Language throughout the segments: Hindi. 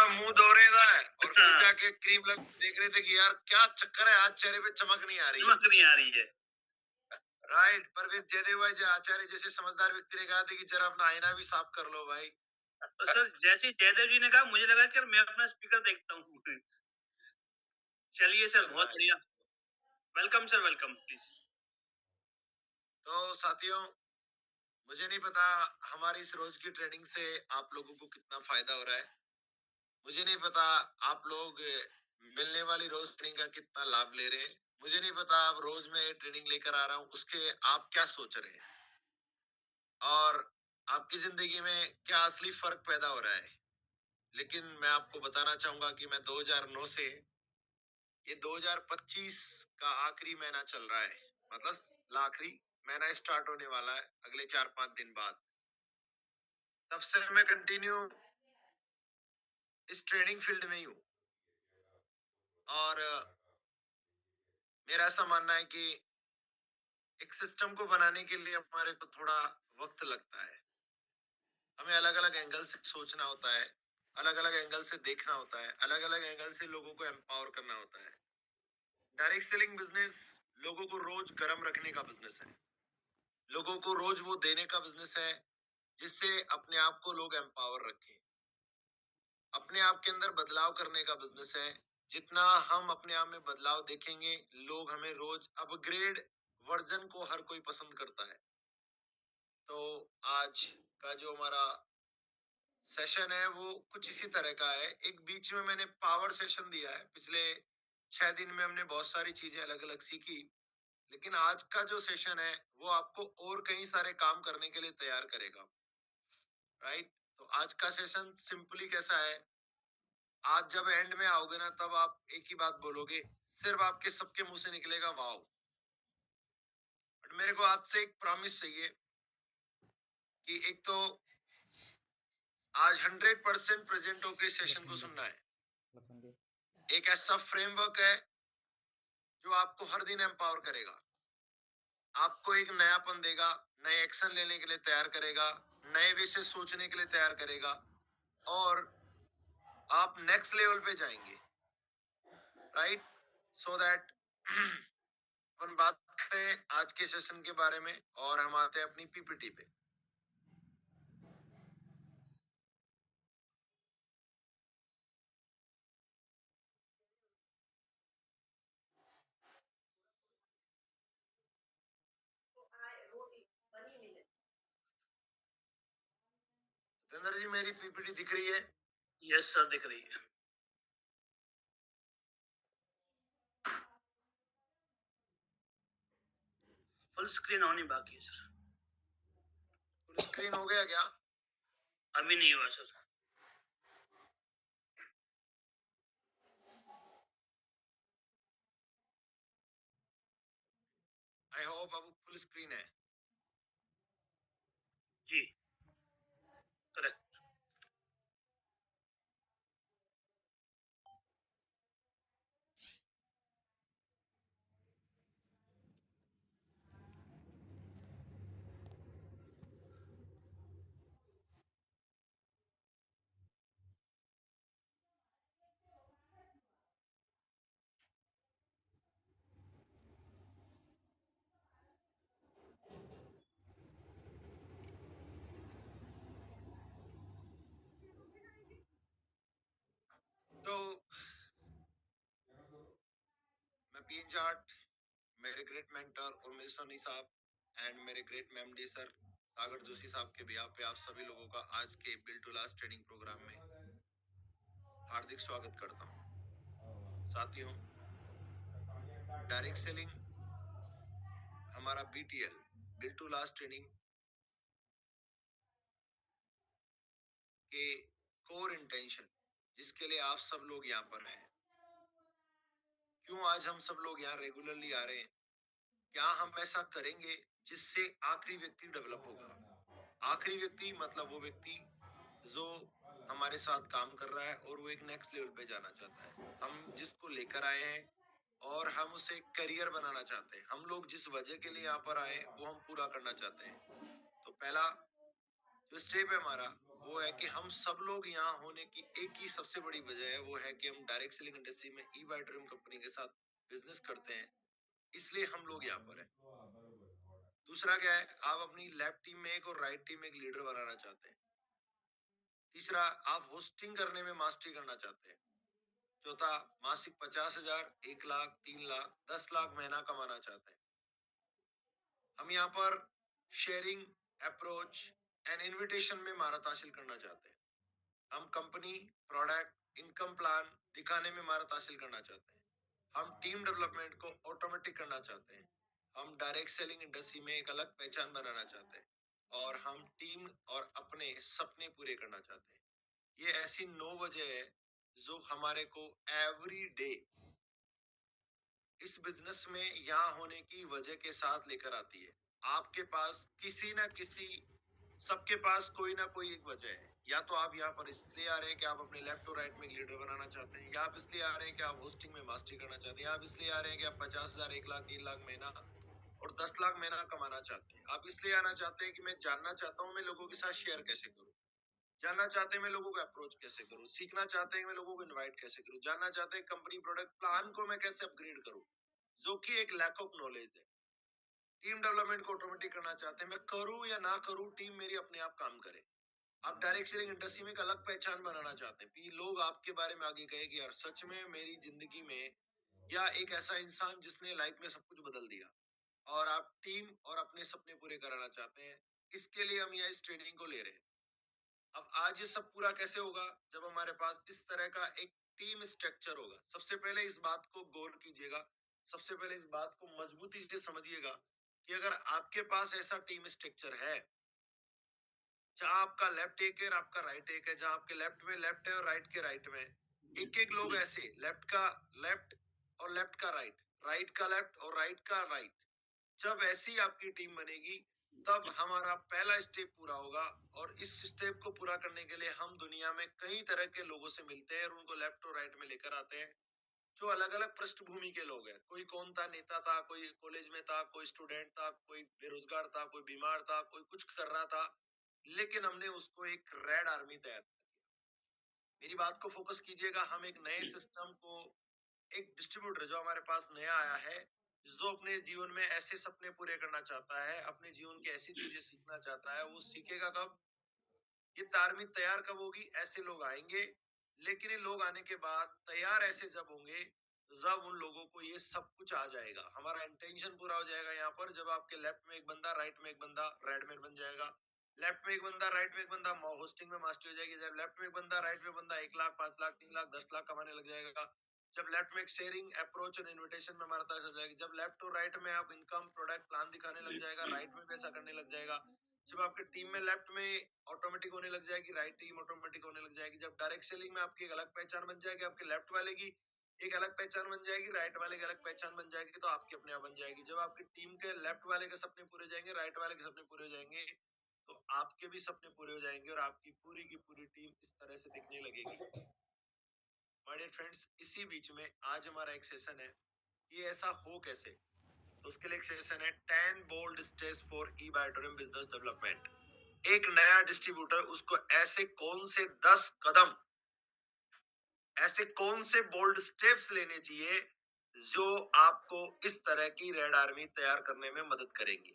मुंह धो रहा है और फिर जाके क्रीम लग देख रहे थे कि यार क्या चक्कर है, आज चेहरे पे चमक नहीं आ रही है। राइट, पर फिर जयदेव भाई आचार्य जैसे समझदार व्यक्ति ने कहा था कि जरा अपना आईना भी साफ कर लो भाई। तो सर जैसे जयदेव जी ने कहा, मुझे लगा कि मैं अपना स्पीकर देखता हूँ। चलिए सर, बहुत बढ़िया। Welcome sir, welcome please. तो साथियों, मुझे नहीं पता हमारी इस रोज की ट्रेनिंग से आप लोगों को कितना फायदा हो रहा है। मुझे नहीं पता आप लोग मिलने वाली रोज ट्रेनिंग का कितना लाभ ले रहे हैं। मुझे नहीं पता अब रोज मैं ट्रेनिंग लेकर आ रहा हूँ उसके आप क्या सोच रहे हैं और आपकी जिंदगी में क्या असली फर्क पैदा हो रहा है। लेकिन मैं आपको बताना चाहूंगा कि मैं 2009 से ये 2025 का आखिरी महीना चल रहा है, मतलब आखिरी महीना स्टार्ट होने वाला है अगले 4-5 दिन बाद। तब से मैं कंटिन्यू इस ट्रेनिंग फील्ड में ही हूँ और मेरा ऐसा मानना है कि एक सिस्टम को बनाने के लिए हमारे को थोड़ा वक्त लगता है। हमें अलग अलग एंगल से सोचना होता है, अलग अलग एंगल से देखना होता है, अलग अलग एंगल से लोगों को एम्पावर करना होता है। डायरेक्ट सेलिंग बिजनेस लोगों को रोज गर्म रखने का बिजनेस है, लोगों को रोज वो देने का बिजनेस है जिससे अपने आप को लोग एम्पावर रखें। अपने आप के अंदर बदलाव करने का बिजनेस है। जितना हम अपने आप में बदलाव देखेंगे, लोग हमें रोज अपग्रेड वर्जन को हर कोई पसंद करता है। तो आज का जो हमारा सेशन है वो कुछ इसी तरह का है। एक बीच में मैंने पावर सेशन दिया है, पिछले 6 दिन में हमने बहुत सारी चीजें अलग अलग सीखी, लेकिन आज का जो सेशन है वो आपको और कई सारे काम करने के लिए तैयार करेगा। राइट, तो आज का सेशन सिंपली कैसा है, आज जब एंड में आओगे ना तब आप एक ही बात बोलोगे, सिर्फ आपके सबके मुंह से निकलेगा वाओ। बट मेरे को आपसे एक प्रॉमिस चाहिए कि एक तो आज 100% प्रेजेंट होकर सेशन को सुनना है। एक ऐसा फ्रेमवर्क है जो आपको हर दिन एम्पावर करेगा, आपको एक नयापन देगा, नए एक्शन लेने के लिए तैयार करेगा, नए वे से सोचने के लिए तैयार करेगा और आप नेक्स्ट लेवल पे जाएंगे। राइट, सो दैट अपन बात करते हैं आज के सेशन के बारे में और हम आते हैं अपनी पीपीटी पे। जितेंद्र जी, मेरी पीपीटी दिख रही है? यस सर, दिख रही है। फुल स्क्रीन होनी बाकी है सर। फुल स्क्रीन हो गया क्या? अभी नहीं हुआ सर। आई होप अब फुल स्क्रीन है। जी, करेक्ट। तो मैं पीएन चार्ट, मेरे ग्रेट मेंटर उर्मिल सोनी साहब एंड मेरे ग्रेट मेमडी सर सागर जोशी साहब के बिहाफ पे आप सभी लोगों का आज के build to last training programme में हार्दिक स्वागत करता हूं। साथियों, डायरेक्ट सेलिंग हमारा BTL build to last training के कोर इंटेंशन जिसके लिए आप सब लोग यहाँ पर हैं, क्यों आज हम सब लोग यहाँ रेगुलरली आ रहे हैं, क्या हम ऐसा करेंगे जिससे आखिरी व्यक्ति डेवलप होगा। आखिरी व्यक्ति मतलब वो व्यक्ति जो हमारे साथ काम कर रहा है और वो एक नेक्स्ट लेवल पे जाना चाहता है। हम जिसको लेकर आए हैं और हम उसे करियर बनाना चाहते हैं, हम लोग जिस वजह के लिए यहाँ पर आए वो हम पूरा करना चाहते हैं। तो पहला जो स्टेप है हमारा वो है कि हम सब लोग यहाँ होने की एक ही सबसे बड़ी वजह है, वो है कि हम डायरेक्ट सेलिंग इंडस्ट्री में ई बाय ड्रीम कंपनी के साथ बिजनेस करते हैं, इसलिए हम लोग यहाँ पर हैं। दूसरा क्या है, आप अपनी लेफ्ट टीम में एक और राइट टीम में एक लीडर बनाना चाहते हैं। तीसरा, आप होस्टिंग करने में मास्टरी करना चाहते हैं। चौथा, मासिक 50,000, 1 लाख, 3 लाख, 10 लाख महीना कमाना चाहते हैं। हम यहाँ पर शेयरिंग, अप्रोच एंड इनविटेशन में महारत हासिल करना चाहते हैं। हम कंपनी, प्रोडक्ट, इनकम प्लान दिखाने में महारत हासिल करना चाहते हैं। हम टीम डेवलपमेंट को ऑटोमेटिक करना चाहते हैं। हम डायरेक्ट सेलिंग इंडस्ट्री में एक अलग पहचान बनाना चाहते हैं और हम टीम और अपने सपने पूरे करना चाहते हैं। ये ऐसी 9 वजह है जो हमारे को एवरी डे इस बिजनेस में यहाँ होने की वजह के साथ लेकर आती है। आपके पास किसी ना किसी, सबके पास कोई ना कोई एक वजह है। या तो आप यहाँ पर इसलिए आ रहे हैं कि आप अपने लेफ्ट और राइट में एक लीडर बनाना चाहते हैं, या आप इसलिए आ रहे हैं कि आप होस्टिंग में मास्टरी करना चाहते हैं, या आप इसलिए आ रहे हैं कि आप 50,000, 1 लाख, 3 लाख महीना और 10 लाख महीना कमाना चाहते हैं। आप इसलिए आना चाहते हैं कि मैं जानना चाहता हूँ मैं लोगों के साथ शेयर कैसे करूँ, जानना चाहते हैं मैं लोगों को अप्रोच कैसे करूँ, सीखना चाहते हैं मैं लोगों को इनवाइट कैसे करूँ, जानना चाहते हैं कंपनी प्रोडक्ट प्लान को मैं कैसे अपग्रेड करूँ, जो कि एक लैक ऑफ नॉलेज है। टीम डेवलपमेंट को ऑटोमेटिक करना चाहते हैं, मैं करूं या ना करूं टीम मेरी अपने आप काम करे। आप डायरेक्ट सेलिंग इंडस्ट्री में एक अलग पहचान बनाना चाहते हैं कि लोग आपके बारे में आगे कहे कि यार सच में मेरी जिंदगी में या एक ऐसा इंसान जिसने लाइफ में सब कुछ बदल दिया। और आप टीम और अपने सपने पूरे कराना चाहते हैं, इसके लिए हम यहाँ इस ट्रेनिंग को ले रहे हैं। अब आज ये सब पूरा कैसे होगा, जब हमारे पास इस तरह का एक टीम स्ट्रक्चर होगा। सबसे पहले इस बात को गौर कीजिएगा, सबसे पहले इस बात को मजबूती से समझिएगा कि अगर आपके पास ऐसा टीम स्ट्रक्चर है जहां आपका लेफ्ट एक है और आपका राइट एक है, जहां आपके लेफ्ट में लेफ्ट है और राइट के राइट में एक एक लोग ऐसे, लेफ्ट का लेफ्ट और लेफ्ट का राइट, राइट का लेफ्ट और राइट का राइट, जब ऐसी आपकी टीम बनेगी तब हमारा पहला स्टेप पूरा होगा। और इस स्टेप को पूरा करने के लिए हम दुनिया में कई तरह के लोगों से मिलते हैं और उनको लेफ्ट और राइट में लेकर आते हैं, जो अलग अलग पृष्ठभूमि के लोग हैं। कोई कौन था, नेता था, कोई कॉलेज में था, कोई स्टूडेंट था, कोई बेरोजगार था, कोई बीमार था, कोई कुछ कर रहा था, लेकिन हमने उसको एक रेड आर्मी तैयार किया। मेरी बात को फोकस कीजिएगा, हम एक नए सिस्टम को, एक डिस्ट्रीब्यूटर जो हमारे पास नया आया है, जो अपने जीवन में ऐसे सपने पूरे करना चाहता है, अपने जीवन की ऐसी चीजें सीखना चाहता है, वो सीखेगा कब, ये आर्मी तैयार कब होगी, ऐसे लोग आएंगे। लेकिन ये लोग आने के बाद तैयार ऐसे जब होंगे जब उन लोगों को ये सब कुछ आ जाएगा। हमारा इंटेंशन पूरा हो जाएगा यहाँ पर, जब आपके लेफ्ट में एक बंदा, राइट में एक बंदा रेडमैन बन जाएगा, लेफ्ट में एक बंदा, राइट में एक बंदा होस्टिंग में मास्टर हो जाएगी, जब लेफ्ट में एक बंदा, राइट में बंदा 1 लाख, 5 लाख, 3 लाख, 10 लाख कमाने लग जाएगा, जब लेफ्ट में एक शेयरिंग, अप्रोच और इन्विटेशन में हमारा हो जाएगी, जब लेफ्ट और राइट में आप इनकम, प्रोडक्ट, प्लान दिखाने लग जाएगा, राइट में भी ऐसा करने लग जाएगा, जब आपके टीम में लेफ्ट में ऑटोमेटिक होने लग जाएगी, राइट टीम ऑटोमेटिक होने लग जाएगी, जब डायरेक्ट सेलिंग में आपकी एक अलग पहचान बन जाएगी, आपके लेफ्ट वाले की एक अलग पहचान बन जाएगी, राइट वाले की अलग पहचान बन जाएगी, तो आपकी अपने आप बन जाएगी। जब आपकी टीम के लेफ्ट वाले के सपने पूरे हो जाएंगे, राइट वाले के सपने पूरे हो जाएंगे, तो आपके भी सपने पूरे हो जाएंगे और आपकी पूरी की पूरी टीम इस तरह से दिखने लगेगी। माय डियर फ्रेंड्स, इसी बीच में आज हमारा एक सेशन है, ये ऐसा हो कैसे, तो उसके लिए एक सेशन है 10 bold steps for E by dream business development. एक नया डिस्ट्रीब्यूटर, उसको ऐसे कौन से 10 कदम, ऐसे कौन से बोल्ड स्टेप्स लेने चाहिए जो आपको इस तरह की रेड आर्मी तैयार करने में मदद करेंगे।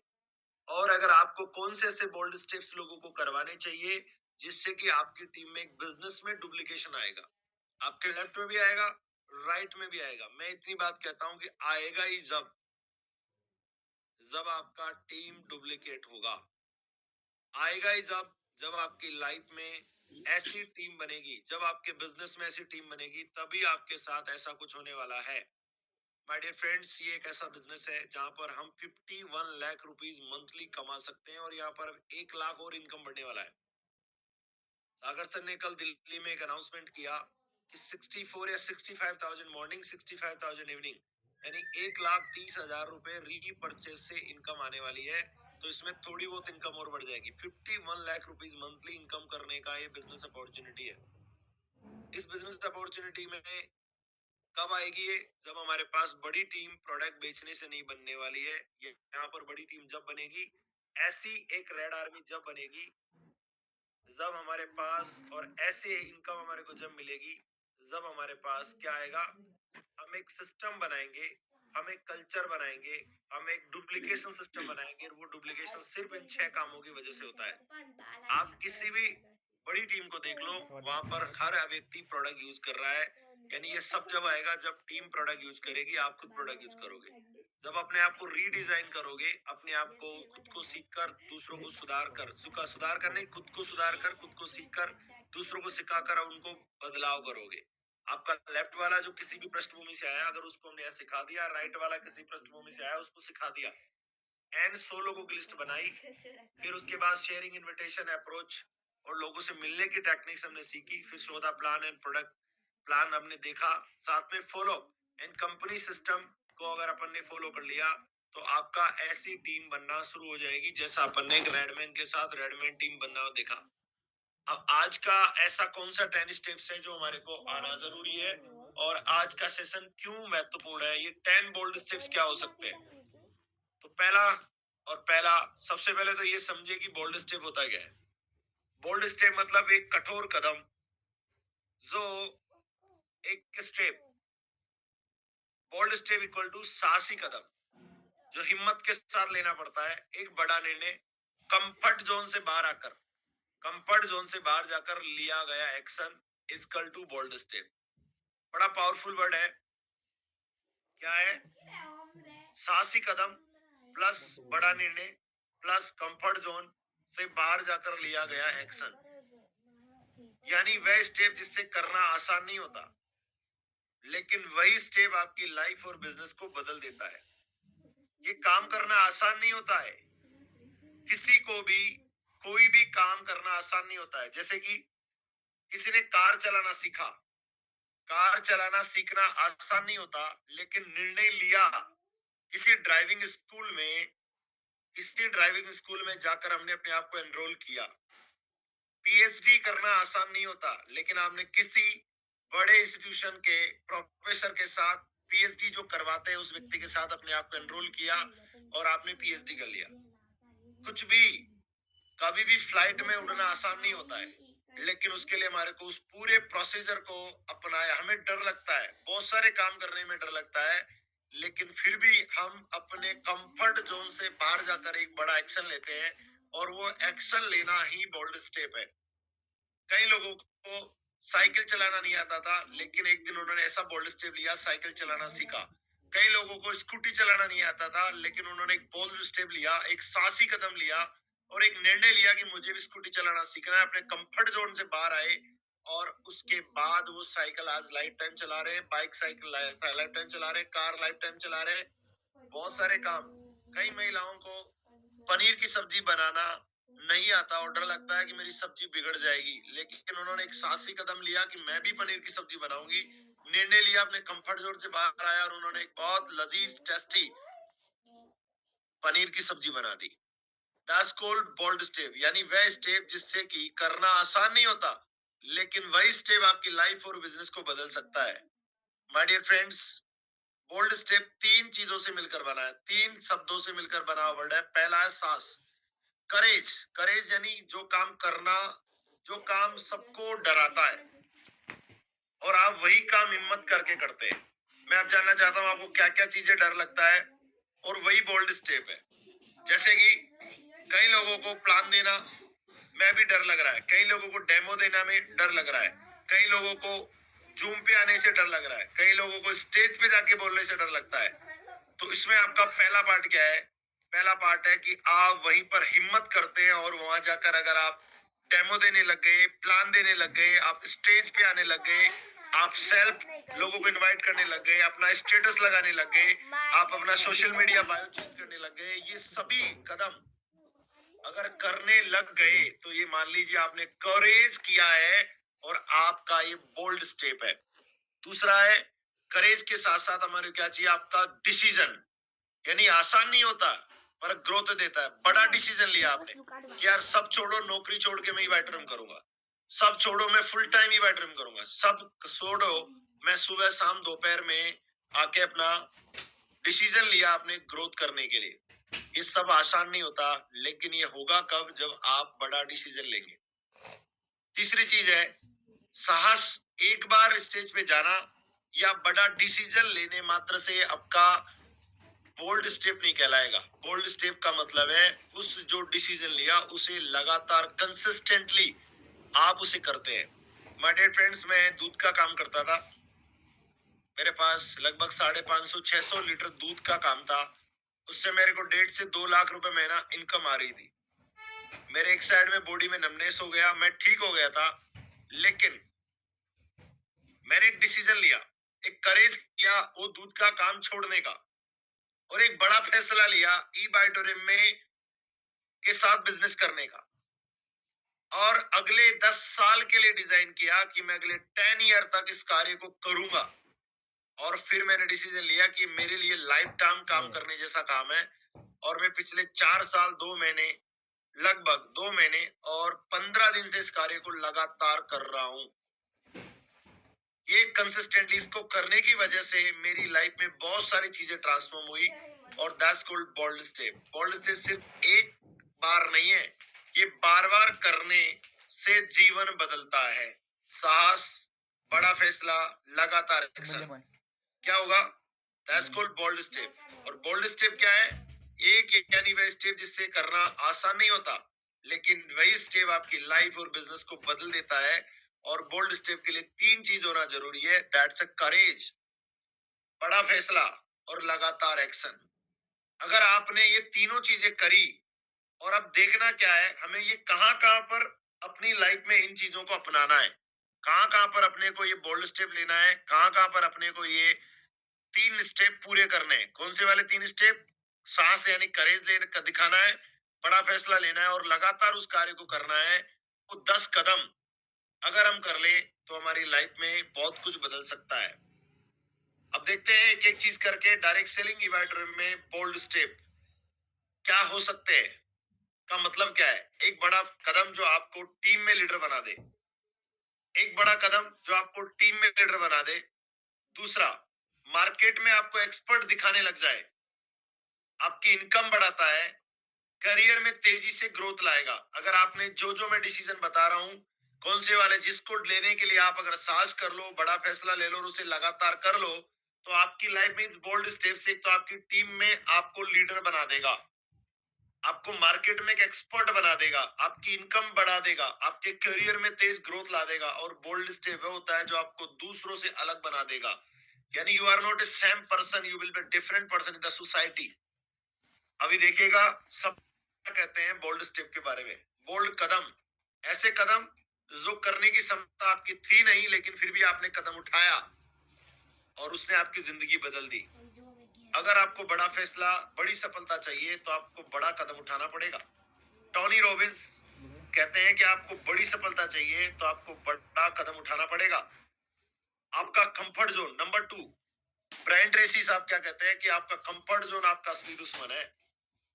और अगर आपको कौन से ऐसे बोल्ड स्टेप्स लोगों को करवाने चाहिए जिससे कि आपकी टीम में एक बिजनेस में डुप्लीकेशन आएगा, आपके लेफ्ट में भी आएगा, राइट में भी आएगा। मैं इतनी बात कहता हूं कि आएगा ही जब, जब आपका टीम डुप्लीकेट होगा। आएगा ही जब आपकी लाइफ में ऐसी टीम बनेगी, जब आपके बिजनेस में ऐसी टीम बनेगी, तभी आपके साथ ऐसा कुछ होने वाला है। माय डियर फ्रेंड्स, ये एक ऐसा बिजनेस है जहां पर हम 51 लाख रुपीस मंथली कमा सकते हैं और यहाँ पर 1 लाख और इनकम बढ़ने वाला है। सागर सर ने कल दिल्ली में एक अनाउंसमेंट किया कि 64 या 65,000 मॉर्निंग, 65,000 इवनिंग, यानी 1,30,000 रुपए रीपरचेज से इनकम आने वाली है। तो इसमें थोड़ी बहुत इनकम और बढ़ जाएगी। 51 लाख रुपीस मंथली इनकम करने का ये बिजनेस अपॉर्चुनिटी है। इस बिजनेस अपॉर्चुनिटी में कब आएगी ये, जब हमारे पास बड़ी टीम प्रोडक्ट बेचने से नहीं बनने वाली है। ये यहाँ पर बड़ी टीम जब बनेगी, ऐसी एक रेड आर्मी जब बनेगी जब हमारे पास, और ऐसे इनकम हमारे को जब मिलेगी, जब हमारे पास क्या आएगा, हम एक सिस्टम बनाएंगे, हम एक कल्चर बनाएंगे, हम एक डुप्लीकेशन सिस्टम बनाएंगे। और वो डुप्लीकेशन सिर्फ इन 6 कामों की वजह से होता है। आप किसी भी बड़ी टीम को देख लो, वहां पर हर व्यक्ति प्रोडक्ट यूज कर रहा है। यानी ये सब जब आएगा, जब टीम प्रोडक्ट यूज करेगी, आप खुद प्रोडक्ट यूज करोगे। जब अपने आप को रीडिजाइन करोगे, अपने आप को खुद को सीख कर, दूसरों को सुधार कर नहीं, खुद को सुधार कर, खुद को सीख कर, दूसरों को सिखाकर उनको बदलाव करोगे। आपका लेफ्ट वाला जो किसी भी पृष्ठभूमि से आया, अगर उसको हमने सिखा दिया, राइट वाला किसी पृष्ठभूमि से आया, उसको सिखा दिया, एंड 100 लोगों की लिस्ट बनाई। फिर उसके बाद शेयरिंग, इनविटेशन, अप्रोच और लोगों से मिलने की टेक्निक्स हमने सीखी। फिर सौदा प्लान एंड प्रोडक्ट प्लान हमने देखा, साथ में फॉलो एंड कंपनी सिस्टम को अगर अपन ने फॉलो कर लिया, तो आपका ऐसी टीम बनना शुरू हो जाएगी जैसा अपन ने एक रेडमैन के साथ रेडमैन टीम बनना देखा। अब आज का ऐसा कौन सा 10 स्टेप्स है जो हमारे को आना जरूरी है, और आज का सेशन क्यों महत्वपूर्ण है, ये 10 बोल्ड स्टेप्स क्या हो सकते हैं। तो पहला सबसे पहले तो ये समझिए कि बोल्ड स्टेप होता क्या है। बोल्ड स्टेप मतलब एक कठोर कदम, जो एक step, bold step equal to साहसी कदम, जो हिम्मत के साथ लेना पड़ता है। एक बड़ा निर्णय कंफर्ट जोन से बाहर आकर, कंफर्ट जोन से बाहर जाकर लिया गया action is equal to bold step. बड़ा पावरफुल वर्ड है। क्या है? साहसी कदम प्लस बड़ा निर्णय प्लस कंफर्ट जोन से बाहर जाकर लिया गया एक्शन, यानी वह स्टेप जिससे करना आसान नहीं होता, लेकिन वही स्टेप आपकी लाइफ और बिजनेस को बदल देता है। ये काम करना आसान नहीं होता है, किसी को भी कोई भी काम करना आसान नहीं होता है। जैसे कि किसी ने कार चलाना सीखा, कार चलाना सीखना आसान नहीं होता, लेकिन निर्णय लिया किसी ड्राइविंग स्कूल में, किसी ड्राइविंग स्कूल में जाकर हमने अपने आप को एनरोल किया। पीएचडी करना आसान नहीं होता, लेकिन आपने किसी बड़े इंस्टीट्यूशन के प्रोफेसर के साथ, पीएचडी जो करवाते हैं उस व्यक्ति के साथ अपने आप को एनरोल किया और आपने पीएचडी कर लिया। कुछ भी, कभी भी फ्लाइट में उड़ना आसान नहीं होता है, लेकिन उसके लिए हमारे को उस पूरे प्रोसीजर को अपनाया। हमें डर लगता है, बहुत सारे काम करने में डर लगता है, लेकिन फिर भी हम अपने कंफर्ट जोन से बाहर जाकर एक बड़ा एक्शन लेते हैं, और वो एक्शन लेना ही बोल्ड स्टेप है। कई लोगों को साइकिल चलाना नहीं आता था, लेकिन एक दिन उन्होंने ऐसा बोल्ड स्टेप लिया, साइकिल चलाना सीखा। कई लोगों को स्कूटी चलाना नहीं आता था, लेकिन उन्होंने एक बोल्ड स्टेप लिया, एक साहसी कदम लिया और एक निर्णय लिया कि मुझे भी स्कूटी चलाना सीखना है। अपने कंफर्ट जोन से बाहर आए, और उसके बाद वो साइकिल आज लाइफ टाइम चला रहे हैं, बाइक साइकिल लाइफ टाइम चला रहे हैं, कार लाइफ टाइम चला रहे हैं, बहुत सारे काम। कई महिलाओं को पनीर की सब्जी बनाना नहीं आता और डर लगता है कि मेरी सब्जी बिगड़ जाएगी, लेकिन उन्होंने एक साहसी कदम लिया कि मैं भी पनीर की सब्जी बनाऊंगी। निर्णय लिया, अपने कंफर्ट जोन से बाहर आया और उन्होंने एक बहुत लजीज टेस्टी पनीर की सब्जी बना दी। दैट्स कॉल्ड बोल्ड स्टेप, यानी वह स्टेप जिससे कि करना आसान नहीं होता, लेकिन वही स्टेप आपकी लाइफ और बिजनेस को बदल सकता है। My dear friends, bold step 3 चीजों से मिलकर बना है, 3 शब्दों से मिलकर बना वर्ड है। पहला है साहस, करेज। करेज यानी जो काम करना, जो काम सबको डराता है, और आप वही काम हिम्मत करके करते हैं। मैं अब जानना चाहता हूँ आपको क्या क्या चीजें डर लगता है, और वही बोल्ड स्टेप है। जैसे कि कई लोगों को प्लान देना में भी डर लग रहा है, कई लोगों को डेमो देना में डर लग रहा है, कई लोगों को जूम पे आने से डर लग रहा है, कई लोगों को स्टेज पे जाके बोलने से डर लगता है। तो इसमें आपका पहला पार्ट क्या है? पहला पार्ट है कि आप वहीं पर हिम्मत करते हैं, और वहां जाकर अगर आप डेमो देने लग गए, प्लान देने लग गए, आप स्टेज पे आने लग गए, आप सेल्फ लोगों को इनवाइट करने लग गए, अपना स्टेटस लगाने लग गए, आप अपना सोशल मीडिया बायो चेंज करने लग गए, ये सभी कदम अगर करने लग गए, तो ये मान लीजिए आपने करेज किया है, और आपका ये बोल्ड स्टेप है। दूसरा है, करेज के साथ साथ हमारे क्या चाहिए? आपका डिसीजन, यानी आसान नहीं होता पर ग्रोथ देता है। बड़ा डिसीजन लिया आपने कि यार सब छोड़ो, नौकरी छोड़ के मैं ईवाइट रूम करूंगा, सब छोड़ो मैं फुल टाइम ईवाइट रूम करूंगा, सब छोड़ो मैं सुबह शाम दोपहर में आके अपना डिसीजन लिया आपने ग्रोथ करने के लिए। ये सब आसान नहीं होता, लेकिन ये होगा कब? जब आप बड़ा डिसीजन लेंगे। तीसरी चीज है साहस। एक बार स्टेज पे जाना या बड़ा डिसीजन लेने मात्र से आपका बोल्ड स्टेप नहीं कहलाएगा। बोल्ड स्टेप का मतलब है उस जो डिसीजन लिया उसे लगातार कंसिस्टेंटली आप उसे करते हैं। माय डियर फ्रेंड्स, मैं दूध का काम करता था। मेरे पास लगभग 550-600 लीटर दूध का काम था। उससे मेरे को 1.5 से 2 लाख रुपए महीना इनकम आ रही थी। मेरे एक साइड में बॉडी में नमनेस हो गया, मैं ठीक हो गया था, लेकिन मैंने एक डिसीजन लिया, एक करेज किया वो दूध का काम छोड़ने का, और एक बड़ा फैसला लिया ई बायोटोरियम में के साथ बिजनेस करने का। और अगले 10 साल के लिए डिजाइन किया कि मैं अगले 10 ईयर तक इस कार्य को करूंगा। और फिर मैंने डिसीजन लिया कि मेरे लिए लाइफ टाइम काम करने जैसा काम है। और मैं पिछले 4 साल 2 महीने, लगभग 2 महीने और 15 दिन से इस कार्य को लगातार कर रहा हूं। ये कंसिस्टेंटली इसको करने की वजह से मेरी लाइफ में बहुत सारी चीजें ट्रांसफॉर्म हुई। और that's called bold step. Bold step सिर्फ एक बार नहीं है, ये बार बार करने से जीवन बदलता है। साहस, बड़ा फैसला, लगातार एक्शन। क्या होगा? That's called bold step. और बोल्ड स्टेप क्या है? एक यानी वह स्टेप जिससे करना आसान नहीं होता, लेकिन वही स्टेप आपकी लाइफ और बिजनेस को बदल देता है। और बोल्ड स्टेप के लिए 3 चीज होना जरूरी है, दैट्स अ करेज, बड़ा फैसला और लगातार एक्शन। अगर आपने ये तीनों चीजें करी, और अब देखना क्या है, हमें ये कहां कहां पर अपनी लाइफ में इन चीजों को अपनाना है, कहां कहां पर अपने को ये बोल्ड स्टेप लेना है, कहां कहां पर अपने को ये 3 स्टेप पूरे करने हैं। कौन से वाले 3 स्टेप? साहस यानी करेज लेने का दिखाना है, बड़ा फैसला लेना है और लगातार उस कार्य को करना है। वो 10 कदम अगर हम कर ले तो हमारी लाइफ में बहुत कुछ बदल सकता है। अब देखते हैं एक एक चीज करके। डायरेक्ट सेलिंग इवेंटर में बोल्ड स्टेप क्या हो सकते हैं, का मतलब क्या है? एक बड़ा कदम जो आपको टीम में लीडर बना दे। एक बड़ा कदम जो आपको टीम में लीडर बना दे। दूसरा, मार्केट में आपको एक्सपर्ट दिखाने लग जाए। आपकी इनकम बढ़ाता है, करियर में तेजी से ग्रोथ लाएगा। अगर आपने जो जो मैं डिसीजन बता रहा हूं, कौन से वाले, जिसको लेने के लिए आप अगर साहस कर लो, बड़ा फैसला ले लो और उसे लगातार कर लो, तो आपकी लाइफ में इस बोल्ड स्टेप से एक तो आपकी टीम में आपको लीडर बना देगा, आपको मार्केट में एक एक्सपर्ट बना देगा, आपकी इनकम बढ़ा देगा, आपके करियर में तेज ग्रोथ ला देगा। और बोल्ड स्टेप वो होता है जो आपको दूसरों से अलग बना देगा। यानी you are not a same person, you will be different person in the society. अभी देखिएगा, सब कहते हैं बोल्ड स्टेप के बारे में। बोल्ड कदम, ऐसे कदम जो करने की क्षमता आपकी थी नहीं, लेकिन फिर भी आपने कदम उठाया और उसने आपकी जिंदगी बदल दी। अगर आपको बड़ा फैसला, बड़ी सफलता चाहिए तो आपको बड़ा कदम उठाना पड़ेगा। टोनी रॉबिन्स कहते हैं कि आपको बड़ी सफलता चाहिए तो आपको बड़ा कदम उठाना पड़ेगा। आपका comfort zone, number 2। Brian Tracy साहब क्या कहते हैं कि आपका कंफर्ट जोन आपका असली दुश्मन है,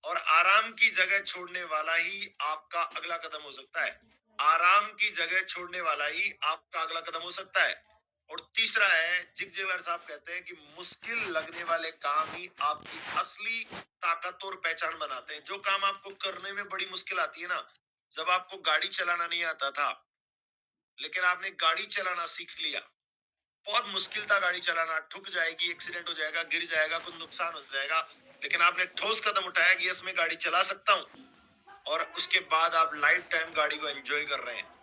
और आराम की जगह छोड़ने वाला ही आपका अगला कदम हो सकता है। आराम की जगह छोड़ने वाला ही आपका अगला कदम हो सकता है। और तीसरा है, जिग जिगलर साहब कहते हैं कि मुश्किल लगने वाले काम ही आपकी असली ताकत और पहचान बनाते हैं। जो काम आपको करने में बड़ी मुश्किल आती है ना, जब आपको गाड़ी चलाना नहीं आता था, लेकिन आपने गाड़ी चलाना सीख लिया, बहुत मुश्किल था गाड़ी चलाना, ठुक जाएगी, एक्सीडेंट हो जाएगा, गिर जाएगा, कुछ नुकसान हो जाएगा, लेकिन आपने ठोस कदम उठाया कि यस मैं गाड़ी चला सकता हूँ। और उसके बाद आप लाइफ टाइम गाड़ी को एंजॉय कर रहे हैं।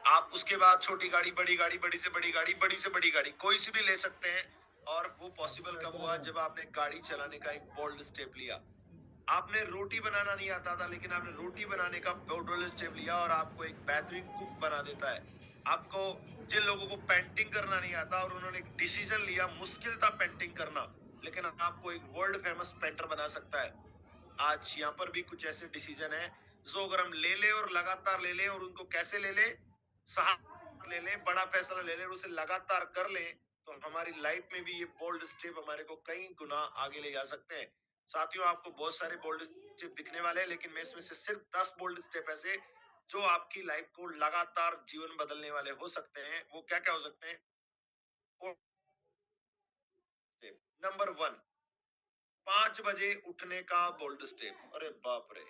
आप उसके बाद छोटी गाड़ी, बड़ी गाड़ी, बड़ी से बड़ी गाड़ी, बड़ी से बड़ी गाड़ी, कोई सी भी ले सकते हैं। और वो पॉसिबल कब हुआ? जब आपने गाड़ी चलाने का एक बोल्ड स्टेप लिया। आपने रोटी बनाना नहीं आता था, लेकिन आपने रोटी बनाने का बोल्ड स्टेप लिया और आपको एक बेहतरीन कुक बना देता है। आपको, जिन लोगों को पेंटिंग करना नहीं आता और उन्होंने एक डिसीजन लिया, मुश्किल था पेंटिंग करना, लेकिन आपको एक वर्ल्ड फेमस पेंटर बना सकता है। आज यहाँ पर भी कुछ ऐसे डिसीजन है जो अगर हम ले ले और लगातार ले ले, और उनको कैसे ले ले, साथ ले ले, बड़ा फैसला ले ले और उसे लगातार कर ले, तो हमारी लाइफ में भी ये बोल्ड स्टेप हमारे को कई गुना आगे ले जा सकते हैं। साथियों, आपको बहुत सारे बोल्ड स्टेप दिखने वाले हैं, लेकिन मैं इसमें से सिर्फ 10 बोल्ड स्टेप ऐसे जो आपकी लाइफ को लगातार जीवन बदलने वाले हो सकते हैं, वो क्या क्या हो सकते हैं। नंबर 1, 5 बजे उठने का बोल्ड स्टेप। अरे बाप रे,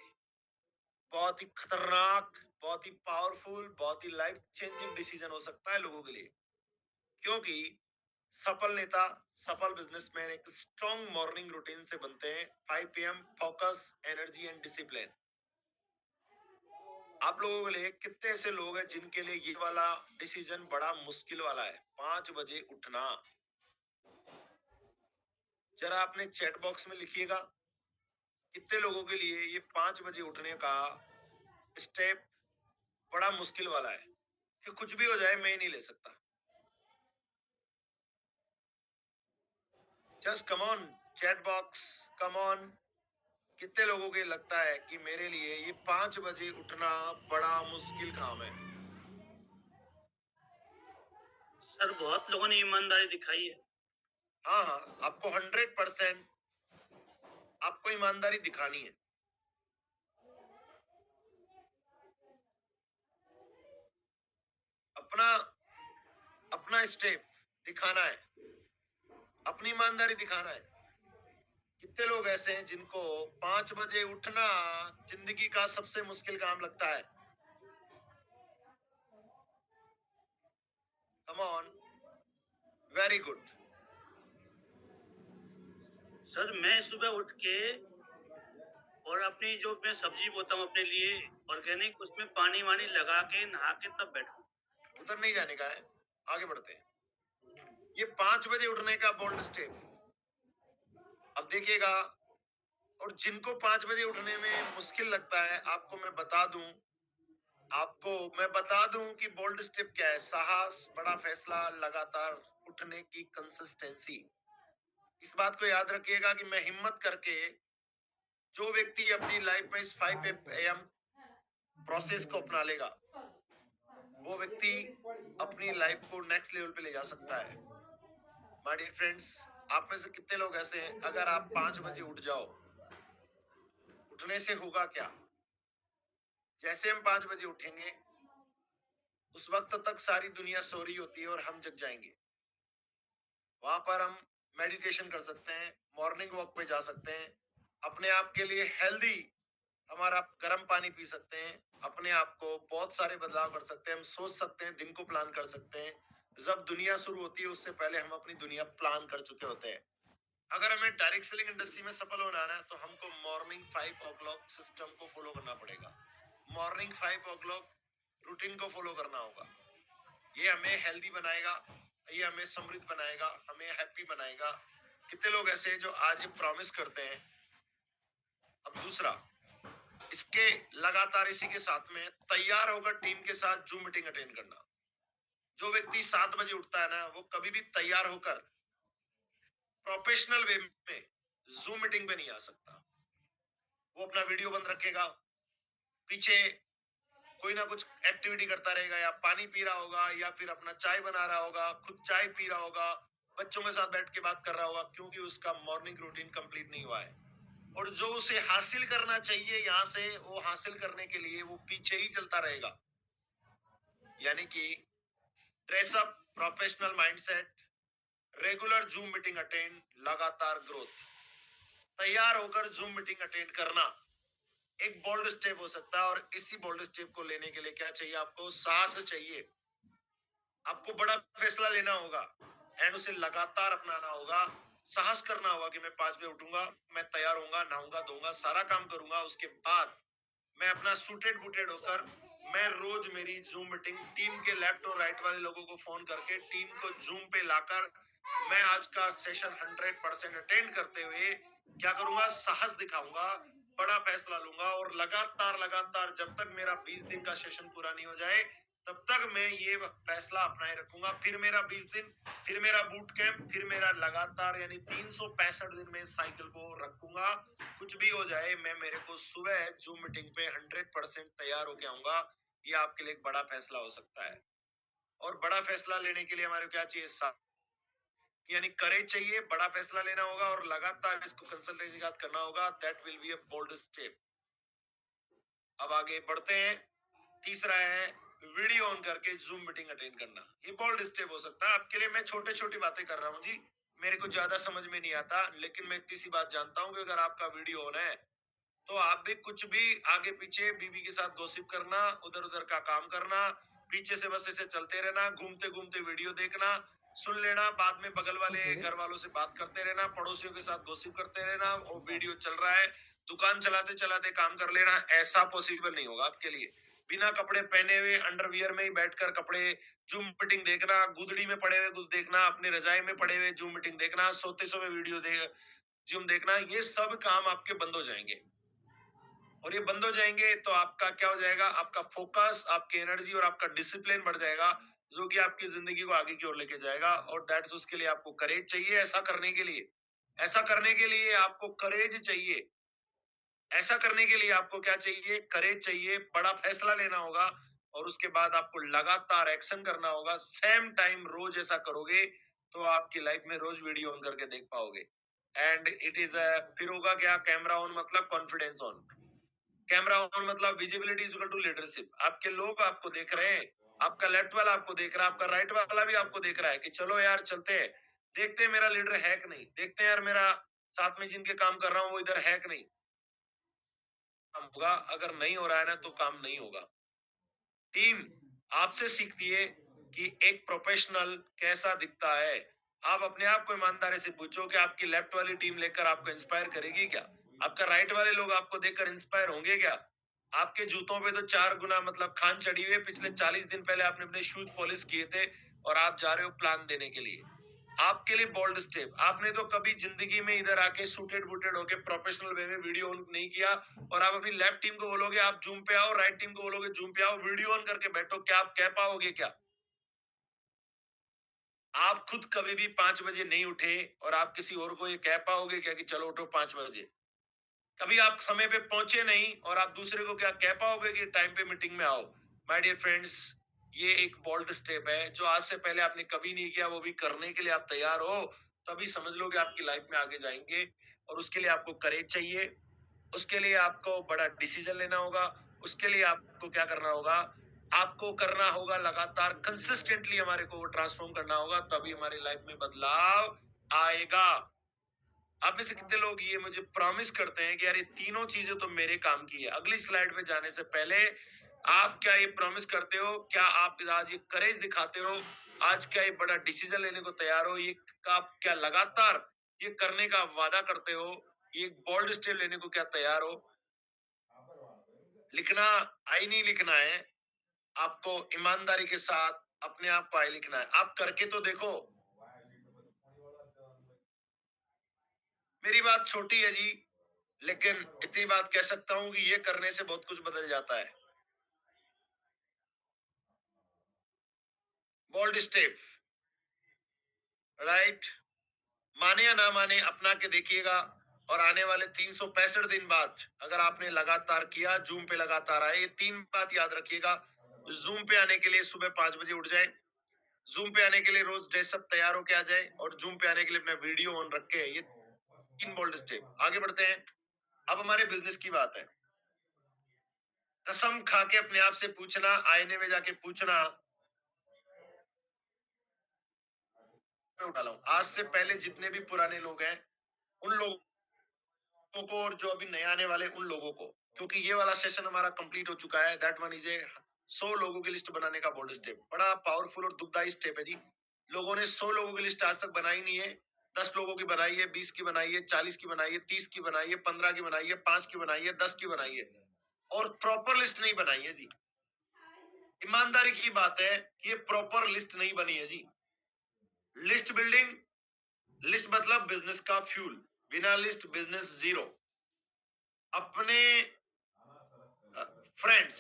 बहुत ही खतरनाक, बहुत ही पावरफुल, बहुत ही लाइफ चेंजिंग डिसीजन हो सकता है लोगों के लिए। क्योंकि सफल नेता, सफल बिजनेसमैन एक स्ट्रॉन्ग मॉर्निंग रूटीन से बनते हैं। 5 PM focus, energy and discipline. आप लोगों के लिए कितने ऐसे लोग हैं जिनके लिए ये वाला डिसीजन बड़ा मुश्किल वाला है, 5 बजे उठना? जरा अपने चैट बॉक्स में लिखिएगा, कितने लोगों के लिए ये 5 बजे उठने का स्टेप बड़ा मुश्किल वाला है कि कुछ भी हो जाए मैं ही नहीं ले सकता। Just come on chat box, come on. कितने लोगों को लगता है कि मेरे लिए ये 5 बजे उठना बड़ा मुश्किल काम है? सर बहुत लोगों ने ईमानदारी दिखाई है। हाँ हाँ, आपको 100% आपको ईमानदारी दिखानी है। अपना अपना स्टेप दिखाना है, अपनी ईमानदारी दिखाना है। कितने लोग ऐसे हैं जिनको 5 बजे उठना जिंदगी का सबसे मुश्किल काम लगता है? Come on, very good. Sir मैं सुबह उठ के और अपनी जो मैं सब्जी बोता हूँ अपने लिए ऑर्गेनिक, उसमें पानी वानी लगा के नहा के तब बैठूं। उधर नहीं जाने का है, आगे बढ़ते हैं। ये 5 बजे उठने का बोल्ड स्टेप अब देखिएगा। और जिनको 5 बजे उठने में मुश्किल लगता है, आपको मैं बता दूं कि बोल्ड स्टेप क्या है। साहस, बड़ा फैसला, लगातार उठने की कंसिस्टेंसी। इस बात को याद रखिएगा कि मैं हिम्मत करके जो व्यक्ति अपनी लाइफ में इस 5 एएम प्रोसेस को अपना लेगा, वो व्यक्ति अपनी लाइफ को नेक्स्ट लेवल पे ले जा सकता है। माय डियर फ्रेंड्स, आप में से कितने लोग ऐसे हैं, अगर आप 5 बजे उठ जाओ, उठने से होगा क्या? जैसे हम 5 बजे उठेंगे, उस वक्त तक सारी दुनिया सो रही होती है और हम जग जाएंगे। वहां पर हम मेडिटेशन कर सकते हैं, मॉर्निंग वॉक पे जा सकते हैं, अपने आप के लिए हेल्दी हमारा गर्म पानी पी सकते हैं, अपने आप को बहुत सारे बदलाव कर सकते हैं, हम सोच सकते हैं, दिन को प्लान कर सकते हैं। जब दुनिया शुरू होती है उससे पहले हम अपनी दुनिया प्लान कर चुके होते हैं। अगर हमें डायरेक्ट सेलिंग इंडस्ट्री में सफल होना है तो हमको मॉर्निंग 5 o'clock सिस्टम को फॉलो करना पड़ेगा। मॉर्निंग 5 o'clock रूटीन को फॉलो करना होगा। ये हमें हेल्दी बनाएगा, ये हमें समृद्ध बनाएगा, हमें हैप्पी बनाएगा। कितने लोग ऐसे हैं जो आज ये प्रॉमिस करते हैं? अब दूसरा, इसके लगातार इसी के साथ में तैयार होकर टीम के साथ जूम मीटिंग अटेंड करना। जो व्यक्ति 7 बजे उठता है ना, वो कभी भी तैयार होकर प्रोफेशनल वे में जूम मीटिंग पे नहीं आ सकता। वो अपना वीडियो बंद रखेगा, पीछे कोई ना कुछ एक्टिविटी करता रहेगा, या पानी पी रहा होगा, या फिर अपना चाय बना रहा होगा, खुद चाय पी रहा होगा, बच्चों के साथ बैठ के बात कर रहा होगा, क्योंकि उसका मॉर्निंग रूटीन कंप्लीट नहीं हुआ है। और जो उसे हासिल करना चाहिए यहाँ से, वो हासिल करने के लिए वो पीछे ही चलता रहेगा। यानी कि dress up, professional mindset, regular zoom meeting attend, लगातार ग्रोथ। तैयार होकर जूम मीटिंग अटेंड करना एक बोल्ड स्टेप हो सकता है। और इसी बोल्ड स्टेप को लेने के लिए क्या चाहिए? आपको साहस चाहिए। आपको बड़ा फैसला लेना होगा एंड उसे लगातार अपनाना होगा। साहस करना होगा कि मैं 5 बजे उठूंगा, मैं तैयार होऊंगा, नहाऊंगा, धोऊंगा, सारा काम करूंगा। उसके बाद मैं अपना सूटेड बूटेड होकर, मैं रोज मेरी जूम मीटिंग टीम के लेफ्ट और राइट वाले लोगों को फोन करके टीम को जूम पे लाकर मैं आज का सेशन 100% अटेंड करते हुए क्या करूंगा? साहस दिखाऊंगा, बड़ा फैसला लूंगा। और लगातार लगातार जब तक मेरा 20 दिन का सेशन पूरा नहीं हो जाए, तब तक मैं ये फैसला अपनाए रखूंगा। फिर मेरा 20 दिन, फिर मेरा बूट कैंप, फिर मेरा लगातार, यानी 365 दिन में साइकिल को रखूंगा। कुछ भी हो जाए, मैं मेरे को सुबह जूम मीटिंग पे 100% तैयार होके आऊंगा। ये आपके लिए एक बड़ा फैसला हो सकता है। और बड़ा फैसला लेने के लिए हमारे को क्या चाहिए? यानी करेज चाहिए, बड़ा फैसला लेना होगा और लगातार इसको कंसल्टेंसी के साथ करना होगा। That will be a bold step. अब आगे बढ़ते हैं। तीसरा है वीडियो ऑन करके जूम मीटिंग अटेंड करना। ये बोल्ड स्टेप हो सकता है आपके लिए। मैं छोटे छोटी बातें कर रहा हूँ जी, मेरे को ज्यादा समझ में नहीं आता, लेकिन मैं इतनी सी बात जानता हूँ कि अगर आपका वीडियो ऑन है तो आप भी कुछ भी आगे पीछे बीवी के साथ गॉसिप करना, उधर उधर का काम करना, पीछे से बस ऐसे चलते रहना, घूमते घूमते वीडियो देखना, सुन लेना, बाद में बगल वाले ओके। घर वालों से बात करते रहना, पड़ोसियों के साथ गॉसिप करते रहना, और वीडियो चल रहा है, दुकान चलाते चलाते काम कर लेना। ऐसा पॉसिबल नहीं होगा आपके लिए। बिना कपड़े पहने हुए अंडरवियर में ही बैठकर कपड़े जूम मीटिंग देखना, गुदड़ी में पड़े हुए कुछ देखना, अपनी रजाई में पड़े हुए जूम मीटिंग देखना, सोते सोए वीडियो जूम देखना, ये सब काम आपके बंद हो जाएंगे। और ये बंद हो जाएंगे तो आपका क्या हो जाएगा, आपका फोकस, आपकी एनर्जी और आपका डिसिप्लिन बढ़ जाएगा, जो कि आपकी जिंदगी को आगे की ओर लेके जाएगा। और दैट्स, उसके लिए आपको करेज चाहिए। ऐसा करने के लिए, ऐसा करने के लिए आपको करेज चाहिए। ऐसा करने के लिए आपको क्या चाहिए, करेज चाहिए, बड़ा फैसला लेना होगा, और उसके बाद आपको लगातार एक्शन करना होगा। सेम टाइम रोज ऐसा करोगे तो आपकी लाइफ में रोज वीडियो ऑन करके देख पाओगे। एंड इट इज फिर होगा क्या, कैमरा ऑन मतलब कॉन्फिडेंस ऑन। कैमरा ऑन मतलब visibility is equal to leadership. आपके लोग आपको देख रहे हैं, आपका लेफ्ट वाला आपको देख रहा है, आपका राइट वाला भी आपको देख रहा है कि चलो यार चलते हैं, देखते हैं मेरा लीडर है कि नहीं, देखते हैं यार मेरा साथ में जिनके काम कर रहा हूँ वो इधर है कि नहीं। काम होगा, अगर नहीं हो रहा है ना तो काम नहीं होगा। टीम आपसे सीखती है कि एक प्रोफेशनल कैसा दिखता है। आप अपने आप को ईमानदारी से पूछो कि आपकी लेफ्ट वाली टीम लेकर आपको इंस्पायर करेगी क्या? आपका राइट वाले लोग आपको देखकर इंस्पायर होंगे क्या? आपके जूतों पे तो 4 गुना मतलब खान चढ़ी हुई है। पिछले 40 दिन पहले आपने अपने शूज पॉलिश किए थे और आप जा रहे हो प्लान देने के लिए। आपके लिए बोल्ड स्टेप, आपने तो कभी जिंदगी में इधर आके सूटेड बूटेड होके प्रोफेशनल वे में वीडियो ऑन नहीं किया, और आप अपनी लेफ्ट टीम को बोलोगे आप जूम पे आओ, राइट टीम को बोलोगे जूम पे आओ, वीडियो ऑन करके बैठो, क्या आप कह पाओगे क्या? आप खुद कभी भी 5 बजे नहीं उठे और आप किसी और को ये कह पाओगे क्या कि चलो उठो 5 बजे? कभी आप समय पे पहुंचे नहीं और आप दूसरे को क्या कह पाओगे कि टाइम पे मीटिंग में आओ? माय डियर फ्रेंड्स, ये एक बोल्ड स्टेप है जो आज से पहले आपने कभी नहीं किया, वो भी करने के लिए आप तैयार हो, तभी समझ लो कि आपकी लाइफ में आगे जाएंगे। और उसके लिए आपको करेज चाहिए, उसके लिए आपको बड़ा डिसीजन लेना होगा, उसके लिए आपको क्या करना होगा, आपको करना होगा लगातार कंसिस्टेंटली हमारे को वो ट्रांसफॉर्म करना होगा, तभी हमारी लाइफ में बदलाव आएगा। आप में से कितने लोग ये मुझे प्रॉमिस करते हैं कि यार ये तीनों चीजें तो मेरे काम की है? अगली स्लाइड पे जाने से पहले आप क्या ये प्रॉमिस करते हो, क्या आप आज ये करेज दिखाते हो, आज क्या ये बड़ा डिसीजन लेने को तैयार हो, ये आप क्या लगातार ये करने का वादा करते हो, ये बोल्ड स्टेप लेने को क्या तैयार हो? लिखना आई नहीं लिखना है, आपको ईमानदारी के साथ अपने आप को आई लिखना है। आप करके तो देखो। मेरी बात छोटी है जी, लेकिन इतनी बात कह सकता हूं कि ये करने से बहुत कुछ बदल जाता है। Bold step, right? माने या ना माने अपना के देखिएगा, और आने वाले 365 दिन बाद अगर आपने लगातार किया, जूम पे लगातार आए, ये 3 बात याद रखिएगा। जूम पे आने के लिए सुबह 5 बजे उठ जाए, जूम पे आने के लिए रोज ड्रेसअप तैयार होके आ जाए, और जूम पे आने के लिए अपना वीडियो ऑन रख के, ये 3 बोल्ड स्टेप। आगे बढ़ते हैं। अब हमारे बिजनेस की बात है। कसम खा के अपने आप से पूछना, आईने में जाके पूछना, मैं उठा लाऊं आज से पहले जितने भी पुराने लोग हैं उन लोगों को, और जो अभी नए आने वाले उन लोगों को, क्योंकि ये वाला सेशन हमारा कंप्लीट हो चुका है। दैट वन इज ए 100 लोगों की लिस्ट बनाने का बोल्ड स्टेप। बड़ा पावरफुल और दुखदाई स्टेप है जी। लोगों ने 100 लोगों की लिस्ट आज तक बनाई नहीं है। 10 लोगों की बनाई है, 20 की बनाई है, 40 की बनाई है, 30 की बनाई है, 15 की बनाई है, 5 की बनाई है, 10 की बनाई है, और प्रॉपर लिस्ट नहीं बनाई है जी। ईमानदारी की बात है कि ये प्रॉपर लिस्ट नहीं बनी है जी। लिस्ट बिल्डिंग, लिस्ट मतलब बिजनेस का फ्यूल, बिना लिस्ट बिजनेस जीरो। अपने फ्रेंड्स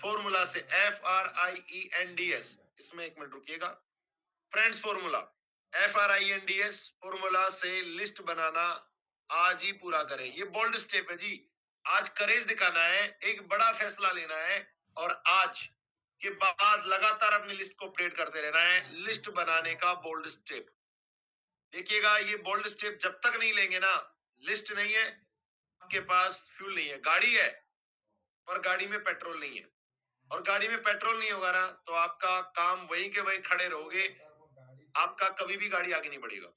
फॉर्मूला से, FRIENDS, इसमें 1 मिनट रुकिएगा। फ्रेंड्स फॉर्मूला, FRIENDS फॉर्मूला से लिस्ट बनाना आज ही पूरा करें। ये बोल्ड स्टेप है जी। आज करेज दिखाना है, एक बड़ा फैसला लेना है, और आज के बाद लगातार अपनी लिस्ट को अपडेट करते रहना है। लिस्ट बनाने का बोल्ड स्टेप। देखिएगा, ये बोल्ड स्टेप जब तक नहीं लेंगे ना, लिस्ट नहीं है, आपके पास फ्यूल नहीं है। गाड़ी है पर गाड़ी में पेट्रोल नहीं है, और गाड़ी में पेट्रोल नहीं होगा ना तो आपका काम वहीं के वहीं खड़े रहोगे, आपका कभी भी गाड़ी आगे नहीं बढ़ेगा।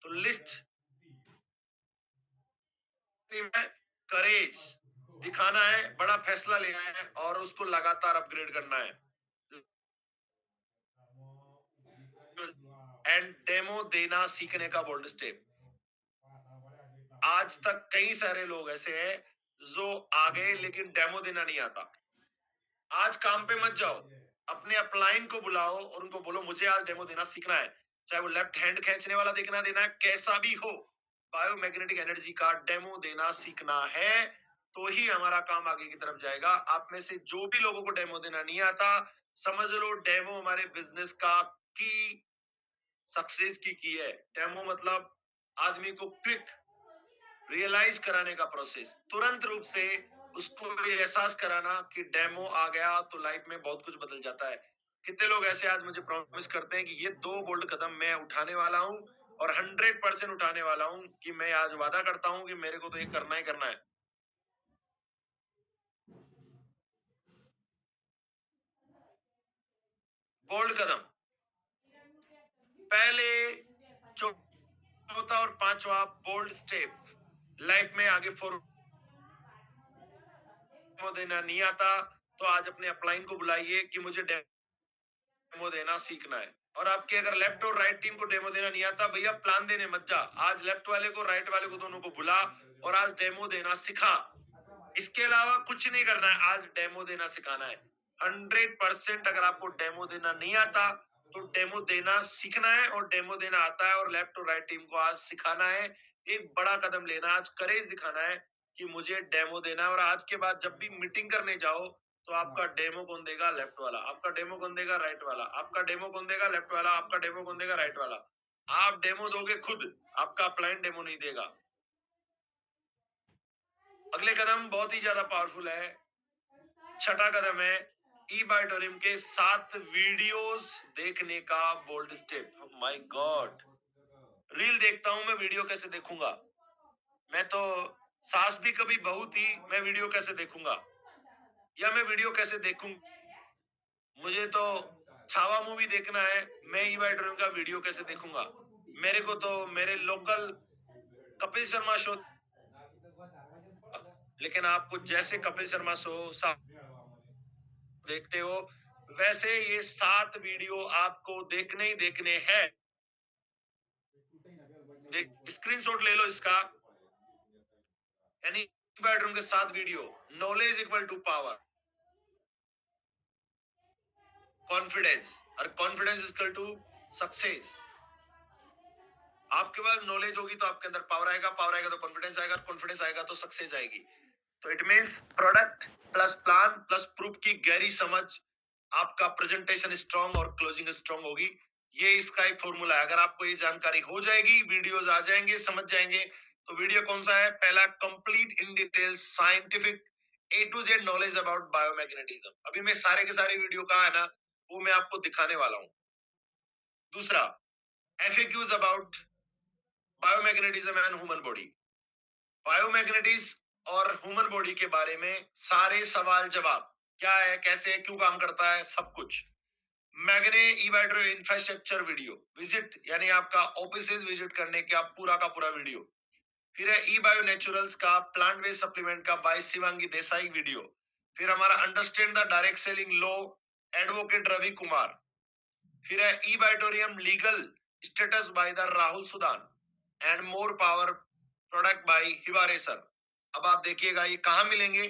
तो लिस्ट में करेज, दिखाना है, बड़ा फैसला लेना है और उसको लगातार अपग्रेड करना है। एंड डेमो देना सीखने का बोल्ड स्टेप। आज तक कई सारे लोग ऐसे हैं जो आ गए लेकिन डेमो देना नहीं आता। आज काम पे मत जाओ, अपने अपलाइन को बुलाओ और उनको बोलो मुझे आज डेमो देना सीखना है, चाहे वो लेफ्ट हैंड खींचने वाला देखना देना है, कैसा भी हो, बायोमैग्नेटिक एनर्जी का डेमो देना सीखना है, तो ही हमारा काम आगे की तरफ जाएगा। आप में से जो भी लोगों को डेमो देना नहीं आता, समझ लो डेमो हमारे बिजनेस का की सक्सेस की है। डेमो मतलब आदमी को क्विक रियलाइज कराने का प्रोसेस, तुरंत रूप से उसको ये एहसास कराना कि डेमो आ गया तो लाइफ में बहुत कुछ बदल जाता है। कितने लोग ऐसे आज मुझे प्रॉमिस करते हैं कि ये 2 बोल्ड कदम मैं उठाने वाला हूं और 100% उठाने वाला हूं, कि मैं आज वादा करता हूं कि मेरे को तो ये करना ही करना है। बोल्ड कदम पहले, चौथा और पांचवा बोल्ड स्टेप, लाइफ में आगे फॉरवर्ड देना नहीं आता तो आज अपने अपलाइन को बुलाइए कि मुझे डेमो देना सीखना है। और आपके अगर लेफ्ट और राइट टीम को डेमो देना नहीं आता, भैया प्लान देने मत जा, आज लेफ्ट वाले को राइट वाले को दोनों को बुला और आज डेमो देना सिखा। इसके अलावा कुछ नहीं करना है, आज डेमो देना सिखाना है। 100% अगर आपको डेमो देना नहीं आता तो डेमो देना सीखना है, और डेमो देना आता है और लेफ्ट और राइट टीम को आज सिखाना है। एक बड़ा कदम लेना, आज करेज दिखाना है कि मुझे डेमो देना है। और आज के बाद जब भी मीटिंग करने जाओ तो आपका डेमो कौन देगा? लेफ्ट वाला। आपका डेमो कौन देगा? राइट वाला। आपका डेमो कौन देगा? लेफ्ट वाला। आपका डेमो कौन देगा? राइट वाला। आप डेमो दोगे खुद, आपका अपलाइन डेमो नहीं देगा। अगले कदम बहुत ही ज्यादा पावरफुल है, छठा कदम है ई बायोटोरियम के 7 वीडियोस देखने का bold step. My god, reel देखता हूं मैं, वीडियो कैसे देखूंगा? मैं तो सास भी कभी बहू थी, मैं वीडियो कैसे देखूंगा? या मैं वीडियो कैसे देखूं? मुझे तो छावा मूवी देखना है, मैं ई बायोटोरियम का वीडियो कैसे देखूंगा? मेरे को तो मेरे लोकल कपिल शर्मा शो, लेकिन आप कुछ जैसे कपिल शर्मा शो देखते हो वैसे ये 7 वीडियो आपको देखने ही देखने हैं। स्क्रीनशॉट ले लो इसका, यानी बेडरूम के 7 video. Knowledge equal to power, confidence, और कॉन्फिडेंस इक्वल टू सक्सेस। आपके पास नॉलेज होगी तो आपके अंदर पावर आएगा, पावर आएगा तो कॉन्फिडेंस आएगा, कॉन्फिडेंस आएगा तो सक्सेस आएगी। तो it means product plus plan plus proof की गहरी समझ, आपका प्रेजेंटेशन स्ट्रांग और क्लोजिंग स्ट्रांग होगी। ये इसका एक फॉर्मूला है। अगर आपको ये जानकारी हो जाएगी, वीडियोस आ जाएंगे, समझ जाएंगे। तो वीडियो कौन सा है? पहला, complete in detail scientific A to Z knowledge about biomagnetism. अभी मैं सारे के सारे वीडियो कहा है ना, वो मैं आपको दिखाने वाला हूं। दूसरा, FAQs about biomagnetism and human body. Biomagnetism और ह्यूमन बॉडी के बारे में सारे सवाल जवाब, क्या है, कैसे है, क्यों काम करता है, सब कुछ। मैग्ने ईवाइड्रो इंफ्रास्ट्रक्चर वीडियो विजिट, यानी आपका ऑफिसेज विजिट करने का पूरा वीडियो। फिर है ई बायो नेचुरल्स का प्लांट बेस्ड सप्लीमेंट का बाय शिवांगी देसाई वीडियो। फिर हमारा understand the direct selling law, advocate Ravi Kumar. फिर है ई बायोटोरियम legal status by the Rahul Sudan and more power product by Hiware sir. अब आप देखिएगा ये कहां मिलेंगे,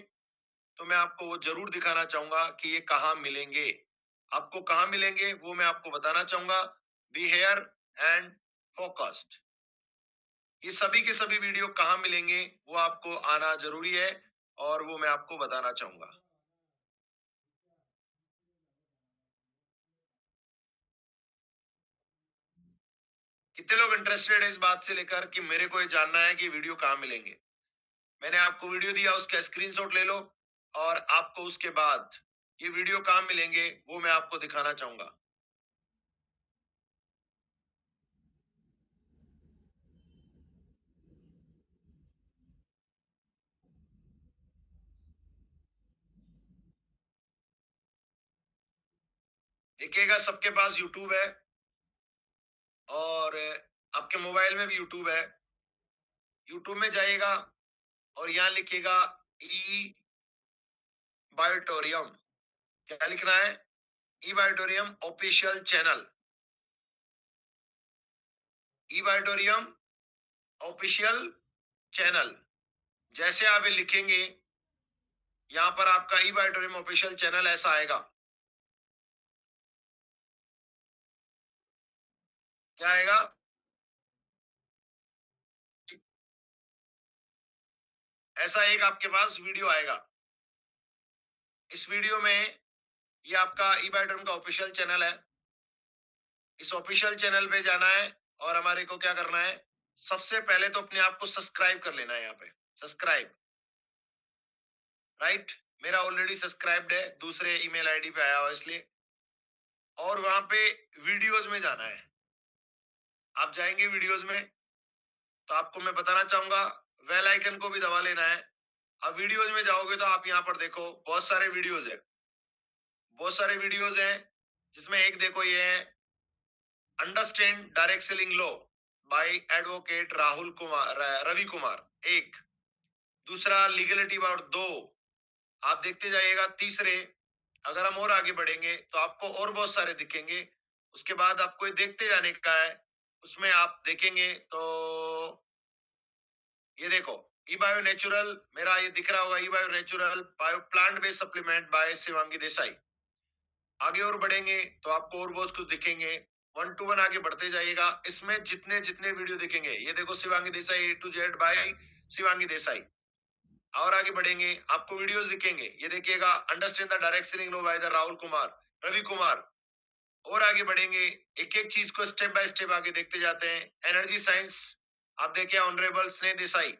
तो मैं आपको वो जरूर दिखाना चाहूंगा कि ये कहां मिलेंगे। आपको कहां मिलेंगे वो मैं आपको बताना चाहूंगा। बी हेयर एंड फोकस्ड, ये सभी के सभी वीडियो कहां मिलेंगे वो आपको आना जरूरी है, और वो मैं आपको बताना चाहूंगा। कितने लोग इंटरेस्टेड है इस बात से लेकर कि मेरे को ये जानना है कि वीडियो कहां मिलेंगे? मैंने आपको वीडियो दिया, उसका स्क्रीनशॉट ले लो, और आपको उसके बाद ये वीडियो कहां मिलेंगे वो मैं आपको दिखाना चाहूंगा। देखिएगा, सबके पास यूट्यूब है और आपके मोबाइल में भी यूट्यूब है। यूट्यूब में जाइएगा और यहाँ लिखिएगा ई बायोटोरियम, क्या लिखना है? ई बायोटोरियम ऑफिशियल चैनल, ई बायोटोरियम ऑफिशियल चैनल। जैसे आप ये लिखेंगे, यहां पर आपका ई बायोटोरियम ऑफिशियल चैनल ऐसा आएगा। क्या आएगा? ऐसा एक आपके पास वीडियो आएगा। इस वीडियो में ये आपका ई बायोटोरियम का ऑफिशियल चैनल है। इस ऑफिशियल चैनल पे जाना है और हमारे को क्या करना है? सबसे पहले तो अपने आप को सब्सक्राइब कर लेना है। यहाँ पे सब्सक्राइब, राइट? मेरा ऑलरेडी सब्सक्राइब्ड है, दूसरे ईमेल आईडी पे आया हुआ इसलिए। और वहां पे वीडियोस में जाना है। आप जाएंगे वीडियोस में, तो आपको मैं बताना चाहूंगा, बेल आइकन को भी दबा लेना है। अब वीडियोस में जाओगे तो आप यहाँ पर देखो बहुत सारे वीडियोस है, बहुत सारे वीडियोस हैं। जिसमें एक देखो, ये है understand direct selling law bye advocate Rahul Kumar, Ravi Kumar, एक। दूसरा लीगलिटी अबाउट, दो। आप देखते जाइएगा। तीसरे, अगर हम और आगे बढ़ेंगे तो आपको और बहुत सारे दिखेंगे। उसके बाद आपको ये देखते जाने का है। उसमें आप देखेंगे तो ये देखो, ई बायो नेचुरल, मेरा ये दिख रहा होगा, E bio natural bio plant based supplement by Shivangi Desai. आगे और बढ़ेंगे तो आपको और बहुत कुछ दिखेंगे। वन टू वन आगे बढ़ते जाइएगा। इसमें जितने जितने वीडियो दिखेंगे, ये देखो Shivangi Desai A to Z by Shivangi Desai. और आगे बढ़ेंगे, आपको वीडियोस दिखेंगे। ये देखिएगा, understand the direct selling law by the Rahul Kumar, Ravi Kumar. और आगे बढ़ेंगे, एक एक चीज को स्टेप बाय स्टेप आगे देखते जाते हैं। एनर्जी साइंस, आप देखिए ऑनरेबल स्नेह देसाई।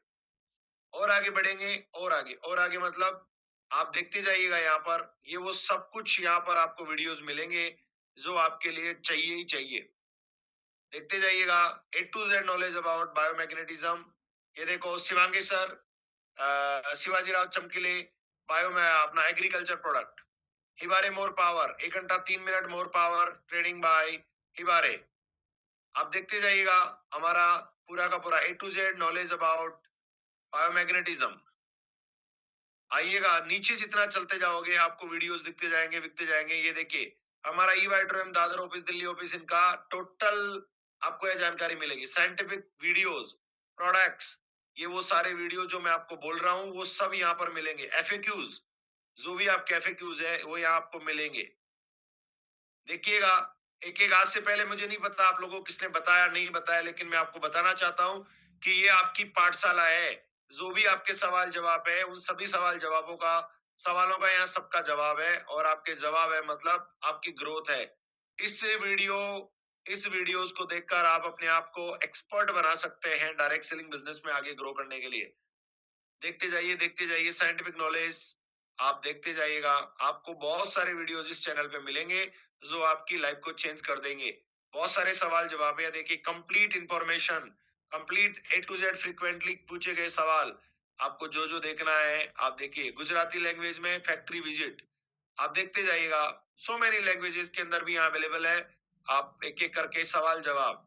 और आगे बढ़ेंगे, और आगे मतलब आप देखते जाइएगा। यहाँ पर ये वो सब कुछ यहाँ पर आपको वीडियोस मिलेंगे जो आपके लिए चाहिए ही चाहिए। देखते जाइएगा। A to Z knowledge about biomagnetism. ये देखो शिवांगी सर, शिवाजी राव चमकीले, बायो में अपना agriculture product. Hibare more power, 1 घंटा 3 मिनट more power trading by Hibare. आप देखते जाइएगा। हमारा पूरा का पूरा A to Z knowledge about biomagnetism. आइएगा, नीचे जितना चलते जाओगे आपको वीडियोस दिखते जाएंगे, दिखते जाएंगे। ये देखिए, हमारा ई वाइट्रोम दादर ऑफिस, दिल्ली ऑफिस, इनका टोटल आपको यह जानकारी मिलेगी। साइंटिफिक वीडियोस, प्रोडक्ट्स, ये वो सारे वीडियो जो मैं आपको बोल रहा हूँ वो सब यहाँ पर मिलेंगे। एफएक्यूज, जो भी आपके एफएक्यूज है वो यहाँ आपको मिलेंगे। देखिएगा, एक एक। आज से पहले मुझे नहीं पता आप लोगों को किसने बताया नहीं बताया, लेकिन मैं आपको बताना चाहता हूं कि ये आपकी पाठशाला है। जो भी आपके सवाल जवाब है, उन सभी सवाल जवाबों का, सवालों का यहाँ सबका जवाब है। और आपके जवाब है मतलब आपकी ग्रोथ है। इस वीडियो इस वीडियोस को देखकर आप अपने आप को एक्सपर्ट बना सकते हैं डायरेक्ट सेलिंग बिजनेस में आगे ग्रो करने के लिए। देखते जाइए, देखते जाइए। साइंटिफिक नॉलेज आप देखते जाइएगा। आपको बहुत सारे वीडियोस इस चैनल पे मिलेंगे जो आपकी लाइफ को चेंज कर देंगे। बहुत सारे सवाल जवाब है। देखिए, complete information, complete A to Z frequently पूछे गए सवाल। आपको जो जो देखना है आप देखिए। गुजराती लैंग्वेज में फैक्ट्री विजिट, आप देखते जाइएगा। सो मेनी लैंग्वेजेस के अंदर भी यहाँ अवेलेबल है। आप एक एक करके सवाल जवाब,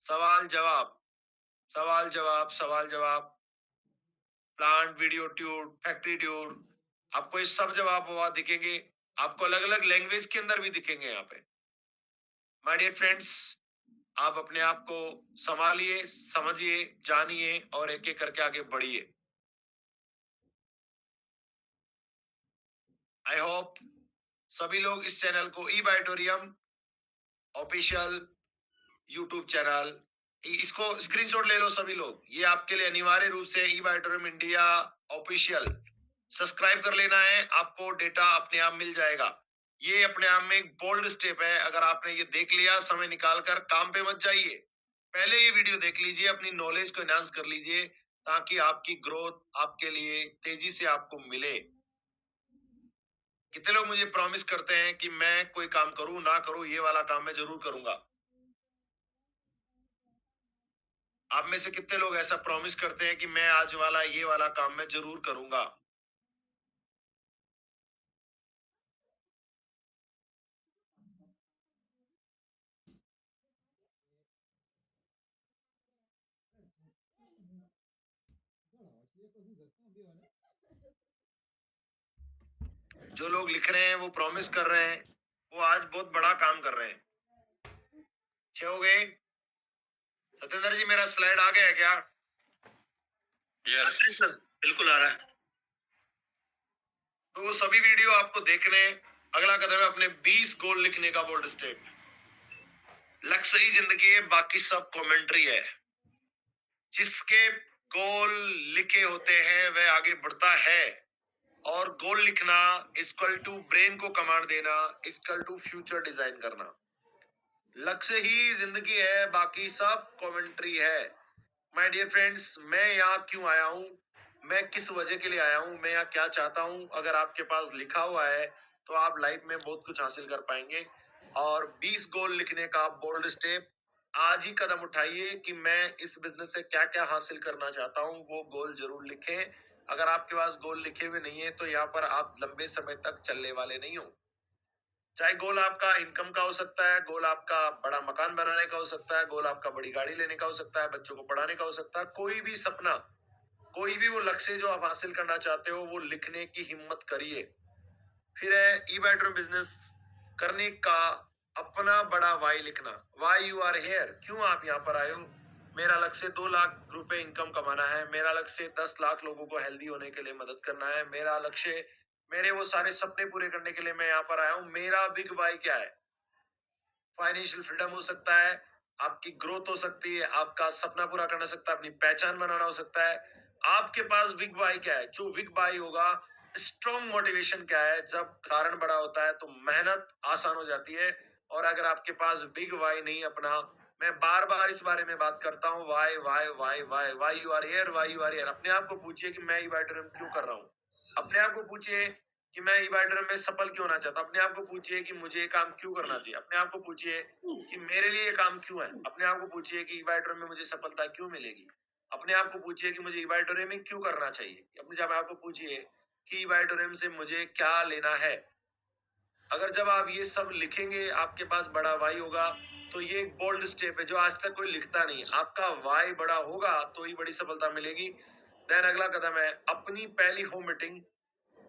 सवाल जवाब, सवाल जवाब, सवाल जवाब, plant video tour, factory tour, आपको ये सब जवाब वहां दिखेंगे। आपको अलग अलग लैंग्वेज के अंदर भी दिखेंगे यहाँ पे। माय डियर फ्रेंड्स, आप अपने आप को संभालिए, समझिए, जानिए और एक एक करके आगे बढ़िए। आई होप सभी लोग इस चैनल को, ई बायोटोरियम ऑफिशियल यूट्यूब चैनल, इसको स्क्रीनशॉट ले लो सभी लोग। ये आपके लिए अनिवार्य रूप से ई बायोटोरियम इंडिया ऑफिशियल सब्सक्राइब कर लेना है। आपको डेटा अपने आप मिल जाएगा। ये अपने आप में एक बोल्ड स्टेप है। अगर आपने ये देख लिया, समय निकाल कर काम पे मत जाइए, पहले ये वीडियो देख लीजिए, अपनी नॉलेज को एनहांस कर लीजिए, ताकि आपकी ग्रोथ आपके लिए तेजी से आपको मिले। कितने लोग मुझे प्रॉमिस करते हैं कि मैं कोई काम करूं ना करूं, ये वाला काम मैं जरूर करूंगा? आप में से कितने लोग ऐसा प्रॉमिस करते हैं कि मैं आज वाला ये वाला काम मैं जरूर करूंगा? जो लोग लिख रहे हैं, वो प्रॉमिस कर रहे हैं, वो आज बहुत बड़ा काम कर रहे हैं। क्या हो गए? सत्येंद्र जी, मेरा स्लाइड आ गया है क्या? यस सर, बिल्कुल आ रहा है। तो वो सभी वीडियो आपको देखने हैं। अगला कदम है अपने 20 गोल लिखने का, बोल्ड स्टेप। लक्ष्य ही जिंदगी है, बाकी सब कमेंट्री है। जिसके गोल लिखे होते हैं वह आगे बढ़ता है, और गोल लिखना इक्वल टू ब्रेन को कमांड देना, इक्वल टू फ्यूचर डिजाइन करना। लक्ष्य ही जिंदगी है, बाकी सब कमेंट्री है। माय डियर फ्रेंड्स, मैं यहाँ क्यों आया हूँ, मैं किस वजह के लिए आया हूँ, मैं यहाँ क्या चाहता हूँ, अगर आपके पास लिखा हुआ है तो आप लाइफ में बहुत कुछ हासिल कर पाएंगे। और 20 गोल लिखने का बोल्ड स्टेप, आज ही कदम उठाइए कि मैं इस बिजनेस से क्या क्या हासिल करना चाहता हूँ, वो गोल जरूर लिखें। अगर आपके पास गोल लिखे हुए नहीं है तो यहाँ पर आप लंबे समय तक चलने वाले नहीं हो। चाहे गोल आपका इनकम का हो सकता है, गोल आपका बड़ा मकान बनाने का हो सकता है, गोल आपका बड़ी गाड़ी लेने का हो सकता है, बच्चों को पढ़ाने का हो सकता है, कोई भी सपना, कोई भी वो लक्ष्य जो आप हासिल करना चाहते हो, वो लिखने की हिम्मत करिए। फिर है ई बेडरूम बिजनेस करने का अपना बड़ा वाई लिखना। वाई यू आर हेयर, क्यों आप यहाँ पर आए हो? मेरा लक्ष्य 2 लाख रुपए इनकम कमाना है, मेरा लक्ष्य 10 लाख लोगों को हेल्दी होने के लिए मदद करना है, मेरा लक्ष्य, मेरे वो सारे सपने पूरे करने के लिए मैं यहाँ पर आया हूँ। मेरा बिग वाई क्या है? फाइनेंशियल फ्रीडम हो सकता है, आपकी ग्रोथ हो सकती है, आपका सपना पूरा करना सकता है, अपनी पहचान बनाना हो सकता है। आपके पास बिग बाई क्या है? जो बिग बाई होगा, स्ट्रॉन्ग मोटिवेशन क्या है? जब कारण बड़ा होता है तो मेहनत आसान हो जाती है। और अगर आपके पास बिग वाई नहीं अपना, मैं बार बार इस बारे में बात करता हूँ, why why why why why you are here, why you are here. अपने आप को पूछिए कि मैं ई वाइडरम क्यों कर रहा हूँ। अपने आप को पूछिए कि मैं ई वाइडरम में सफल क्यों होना चाहता हूँ। अपने आप को पूछिए कि मुझे ये काम क्यों करना चाहिए। अपने आप को पूछिए कि मेरे लिए ये काम क्यों है। अपने आप को पूछिए कि ई वाइडरम में मुझे सफलता क्यों मिलेगी। अपने आप को पूछिए कि मुझे ई वाइडरम में क्यों करना चाहिए। अपने जब आप को पूछिए कि ई वाइडरम से मुझे क्या लेना है। अगर जब आप ये सब लिखेंगे, आपके पास बड़ा वाई होगा, तो ये एक बोल्ड स्टेप है जो आज तक कोई लिखता नहीं। आपका वाई बड़ा होगा तो ही बड़ी सफलता मिलेगी। देन अगला कदम है अपनी पहली home meeting,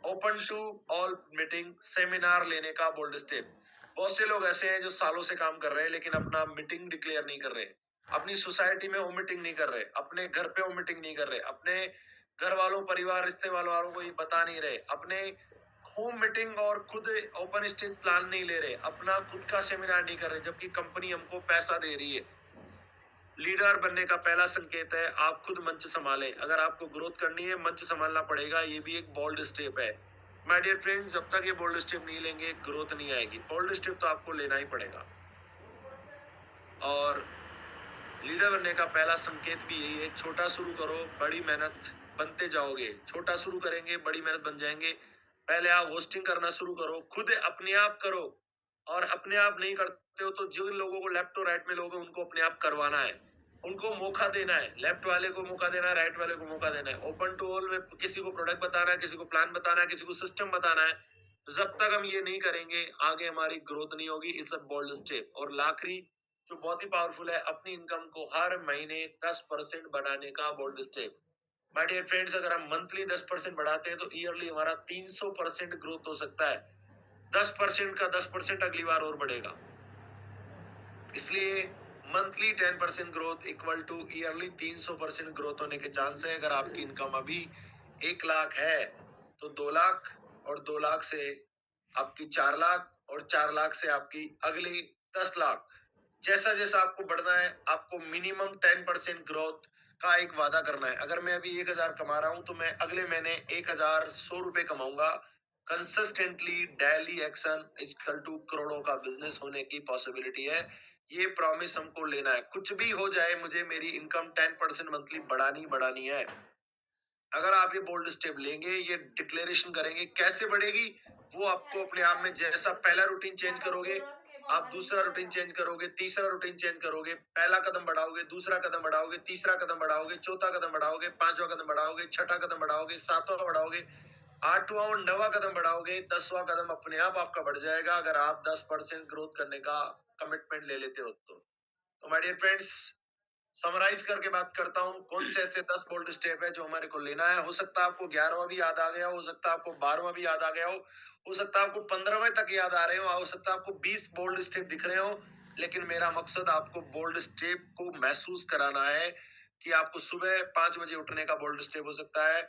open to all meeting, seminar लेने का बोल्ड स्टेप। बहुत से लोग ऐसे हैं जो सालों से काम कर रहे हैं लेकिन अपना मीटिंग डिक्लेयर नहीं कर रहे, अपनी सोसाइटी में होम मीटिंग नहीं कर रहे, अपने घर पे होम मीटिंग नहीं कर रहे, अपने घर वालों, परिवार, रिश्ते वालों को ये बता नहीं रहे, अपने होम मीटिंग और खुद ओपन स्टेज प्लान नहीं ले रहे, अपना खुद का सेमिनार नहीं कर रहे, जबकि कंपनी हमको पैसा दे रही है। लीडर बनने का पहला संकेत है आप खुद मंच संभालें। अगर आपको ग्रोथ करनी है, मंच संभालना पड़ेगा, ये भी एक बोल्ड स्टेप है। माय डियर फ्रेंड्स, जब तक ये बोल्ड स्टेप नहीं लेंगे, ग्रोथ नहीं आएगी। बोल्ड स्टेप तो आपको लेना ही पड़ेगा। और लीडर बनने का पहला संकेत भी यही है, छोटा शुरू करो, बड़ी मेहनत बनते जाओगे। छोटा शुरू करेंगे, बड़ी मेहनत बन जाएंगे। पहले आप होस्टिंग करना शुरू करो, खुद अपने आप करो। और अपने आप नहीं करते हो तो जिन लोगों को लेफ्ट और राइट में लोगे उनको अपने आप करवाना है, उनको मौका देना है। लेफ्ट वाले को मौका देना है, राइट वाले को मौका देना है। ओपन टू ऑल में किसी को प्रोडक्ट बताना है, किसी को प्लान बताना है, किसी को सिस्टम बताना है। जब तक हम ये नहीं करेंगे, आगे हमारी ग्रोथ नहीं होगी। इस बोल्ड स्टेप। और आखिरी जो बहुत ही पावरफुल है, अपनी इनकम को हर महीने 10% बढ़ाने का bold step. My dear friends, अगर हम मंथली 10% बढ़ाते हैं तो ईयरली हमारा 300% ग्रोथ हो सकता है। 10% का 10% अगली बार और बढ़ेगा। इसलिए monthly 10% growth equal to yearly 300% growth होने के चांस है। अगर आपकी इनकम अभी 1 लाख है तो 2 लाख, और 2 लाख से आपकी 4 लाख, और 4 लाख से आपकी अगली 10 लाख। जैसा जैसा आपको बढ़ना है, आपको मिनिमम 10% ग्रोथ का एक वादा करना है। अगर मैं अभी 1,000 कमा रहा हूं तो मैं अगले महीने 1,100 रुपए कमाऊंगा। Consistently daily action equal to करोड़ों का बिजनेस होने की पॉसिबिलिटी है। ये प्रॉमिस हमको लेना है, कुछ भी हो जाए मुझे मेरी इनकम 10% मंथली बढ़ानी है। अगर आप ये बोल्ड स्टेप लेंगे, ये डिक्लेरेशन करेंगे, कैसे बढ़ेगी वो आपको अपने आप में, जैसा पहला रूटीन चेंज करोगे, आप दूसरा रूटीन चेंज करोगे, तीसरा रूटीन चेंज करोगे, पहला कदम बढ़ाओगे, दूसरा कदम बढ़ाओगे, तीसरा कदम बढ़ाओगे, चौथा कदम बढ़ाओगे, पांचवा कदम बढ़ाओगे, छठा कदम बढ़ाओगे, सातवां बढ़ाओगे, आठवां और नवा कदम बढ़ाओगे, 10वां कदम अपने आप आपका बढ़ जाएगा। अगर आप 10% ग्रोथ करने का कमिटमेंट ले लेते हो तो माय डियर फ्रेंड्स, समराइज करके बात करता हूँ, कौन से ऐसे 10 बोल्ड स्टेप है जो हमारे को लेना है। हो सकता है आपको 11वां भी याद आ गया हो सकता है आपको 12वां भी याद आ गया हो सकता है आपको 15वें तक याद आ रहे हो सकता है आपको 20 बोल्ड स्टेप दिख रहे हो, लेकिन मेरा मकसद आपको बोल्ड स्टेप को महसूस कराना है कि आपको सुबह 5 बजे उठने का बोल्ड स्टेप हो सकता है।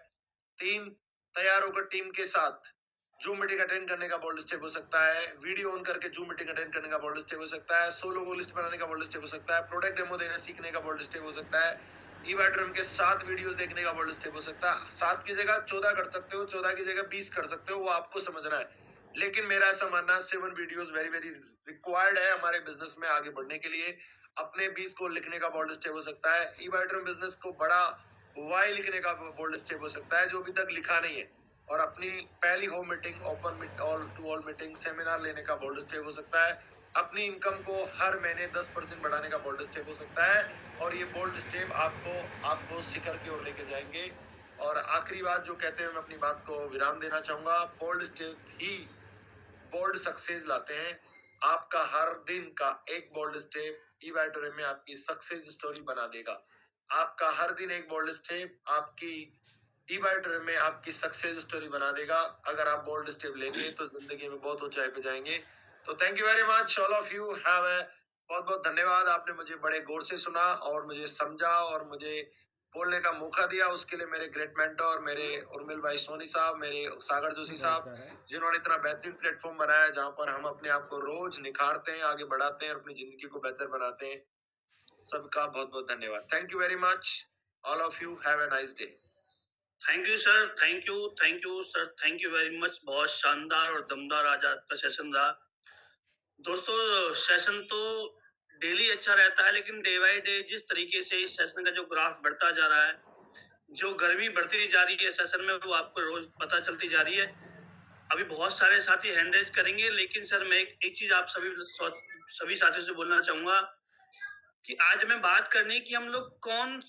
3 तैयार होकर टीम के साथ जूम मीटिंग अटेंड करने का बोल्ड स्टेप हो सकता है। वीडियो ऑन करके जूम मीटिंग अटेंड करने का बोल्ड स्टेप हो सकता है। सोलो गो लिस्ट बनाने का बोल्ड स्टेप हो सकता है। प्रोडक्ट डेमो देना सीखने का बोल्ड स्टेप हो सकता है। ईवाड्रम के 7 वीडियोस देखने का बोल्ड स्टेप हो सकता है। 7 की जगह 14 कर सकते हो, 14 की जगह 20 कर सकते हो, वो आपको समझना है। लेकिन मेरा ऐसा मानना है 7 वीडियोस वेरी वेरी रिक्वायर्ड है हमारे बिजनेस में आगे बढ़ने के लिए। अपने 20 को लिखने का बोल्ड स्टेप हो सकता है। ईवाड्रम बिजनेस को बड़ा वाई लिखने का बोल्ड स्टेप हो सकता है जो अभी तक लिखा नहीं है। और अपनी पहली home meeting open all to all meeting seminar लेने का बोल्ड स्टेप हो सकता है। अपनी इनकम को हर महीने 10% बढ़ाने का बोल्ड स्टेप हो सकता है। और ये बोल्ड स्टेप आपको शिखर की ओर लेके जाएंगे। और आखिरी बात जो कहते हैं मैं अपनी बात को विराम देना चाहूंगा, बोल्ड स्टेप ही बोल्ड सक्सेस लाते हैं। आपका हर दिन का एक बोल्ड स्टेप ईवैटोरियम में आपकी सक्सेस स्टोरी बना देगा। आपका हर दिन एक बोल्ड स्टेप आपकी ईवैटोरियम में आपकी सक्सेस स्टोरी बना देगा। अगर आप बोल्ड स्टेप लेंगे तो जिंदगी में बहुत ऊंचाई पे जाएंगे। तो thank you very much all of you have a बहुत बहुत धन्यवाद। आपने मुझे बड़े गौर से सुना और मुझे समझा और मुझे बोलने का मौका दिया, उसके लिए मेरे ग्रेट मेंटर मेरे उर्मिल भाई सोनी साहब, मेरे सागर जोशी साहब, जिन्होंने इतना बेहतरीन प्लेटफॉर्म बनाया जहां पर हम अपने आप को रोज निखारते हैं, आगे बढ़ाते हैं और अपनी जिंदगी को बेहतर बनाते हैं। सबका बहुत बहुत धन्यवाद। Thank you very much all of you have a nice day. Thank you sir, thank you sir, thank you very much. बहुत शानदार और दमदार आज आपका सेशन रहा। दोस्तों सेशन तो डेली अच्छा रहता है, लेकिन डे बाय डे जिस तरीके से इस सेशन का जो ग्राफ बढ़ता जा रहा है, जो गर्मी बढ़ती जा रही है सेशन में, वो आपको रोज पता चलती जा रही है। अभी बहुत सारे साथी हैंड रेज करेंगे, लेकिन सर मैं एक चीज आप सभी साथियों से बोलना चाहूंगा कि आज मैं बात करनी कि हम लोग कौन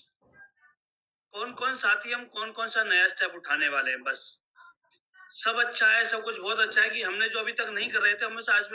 कौन साथी हम कौन सा नया स्टेप उठाने वाले हैं। बस सब अच्छा है, सब कुछ बहुत अच्छा है कि हमने जो अभी तक नहीं कर रहे थे, हमें आज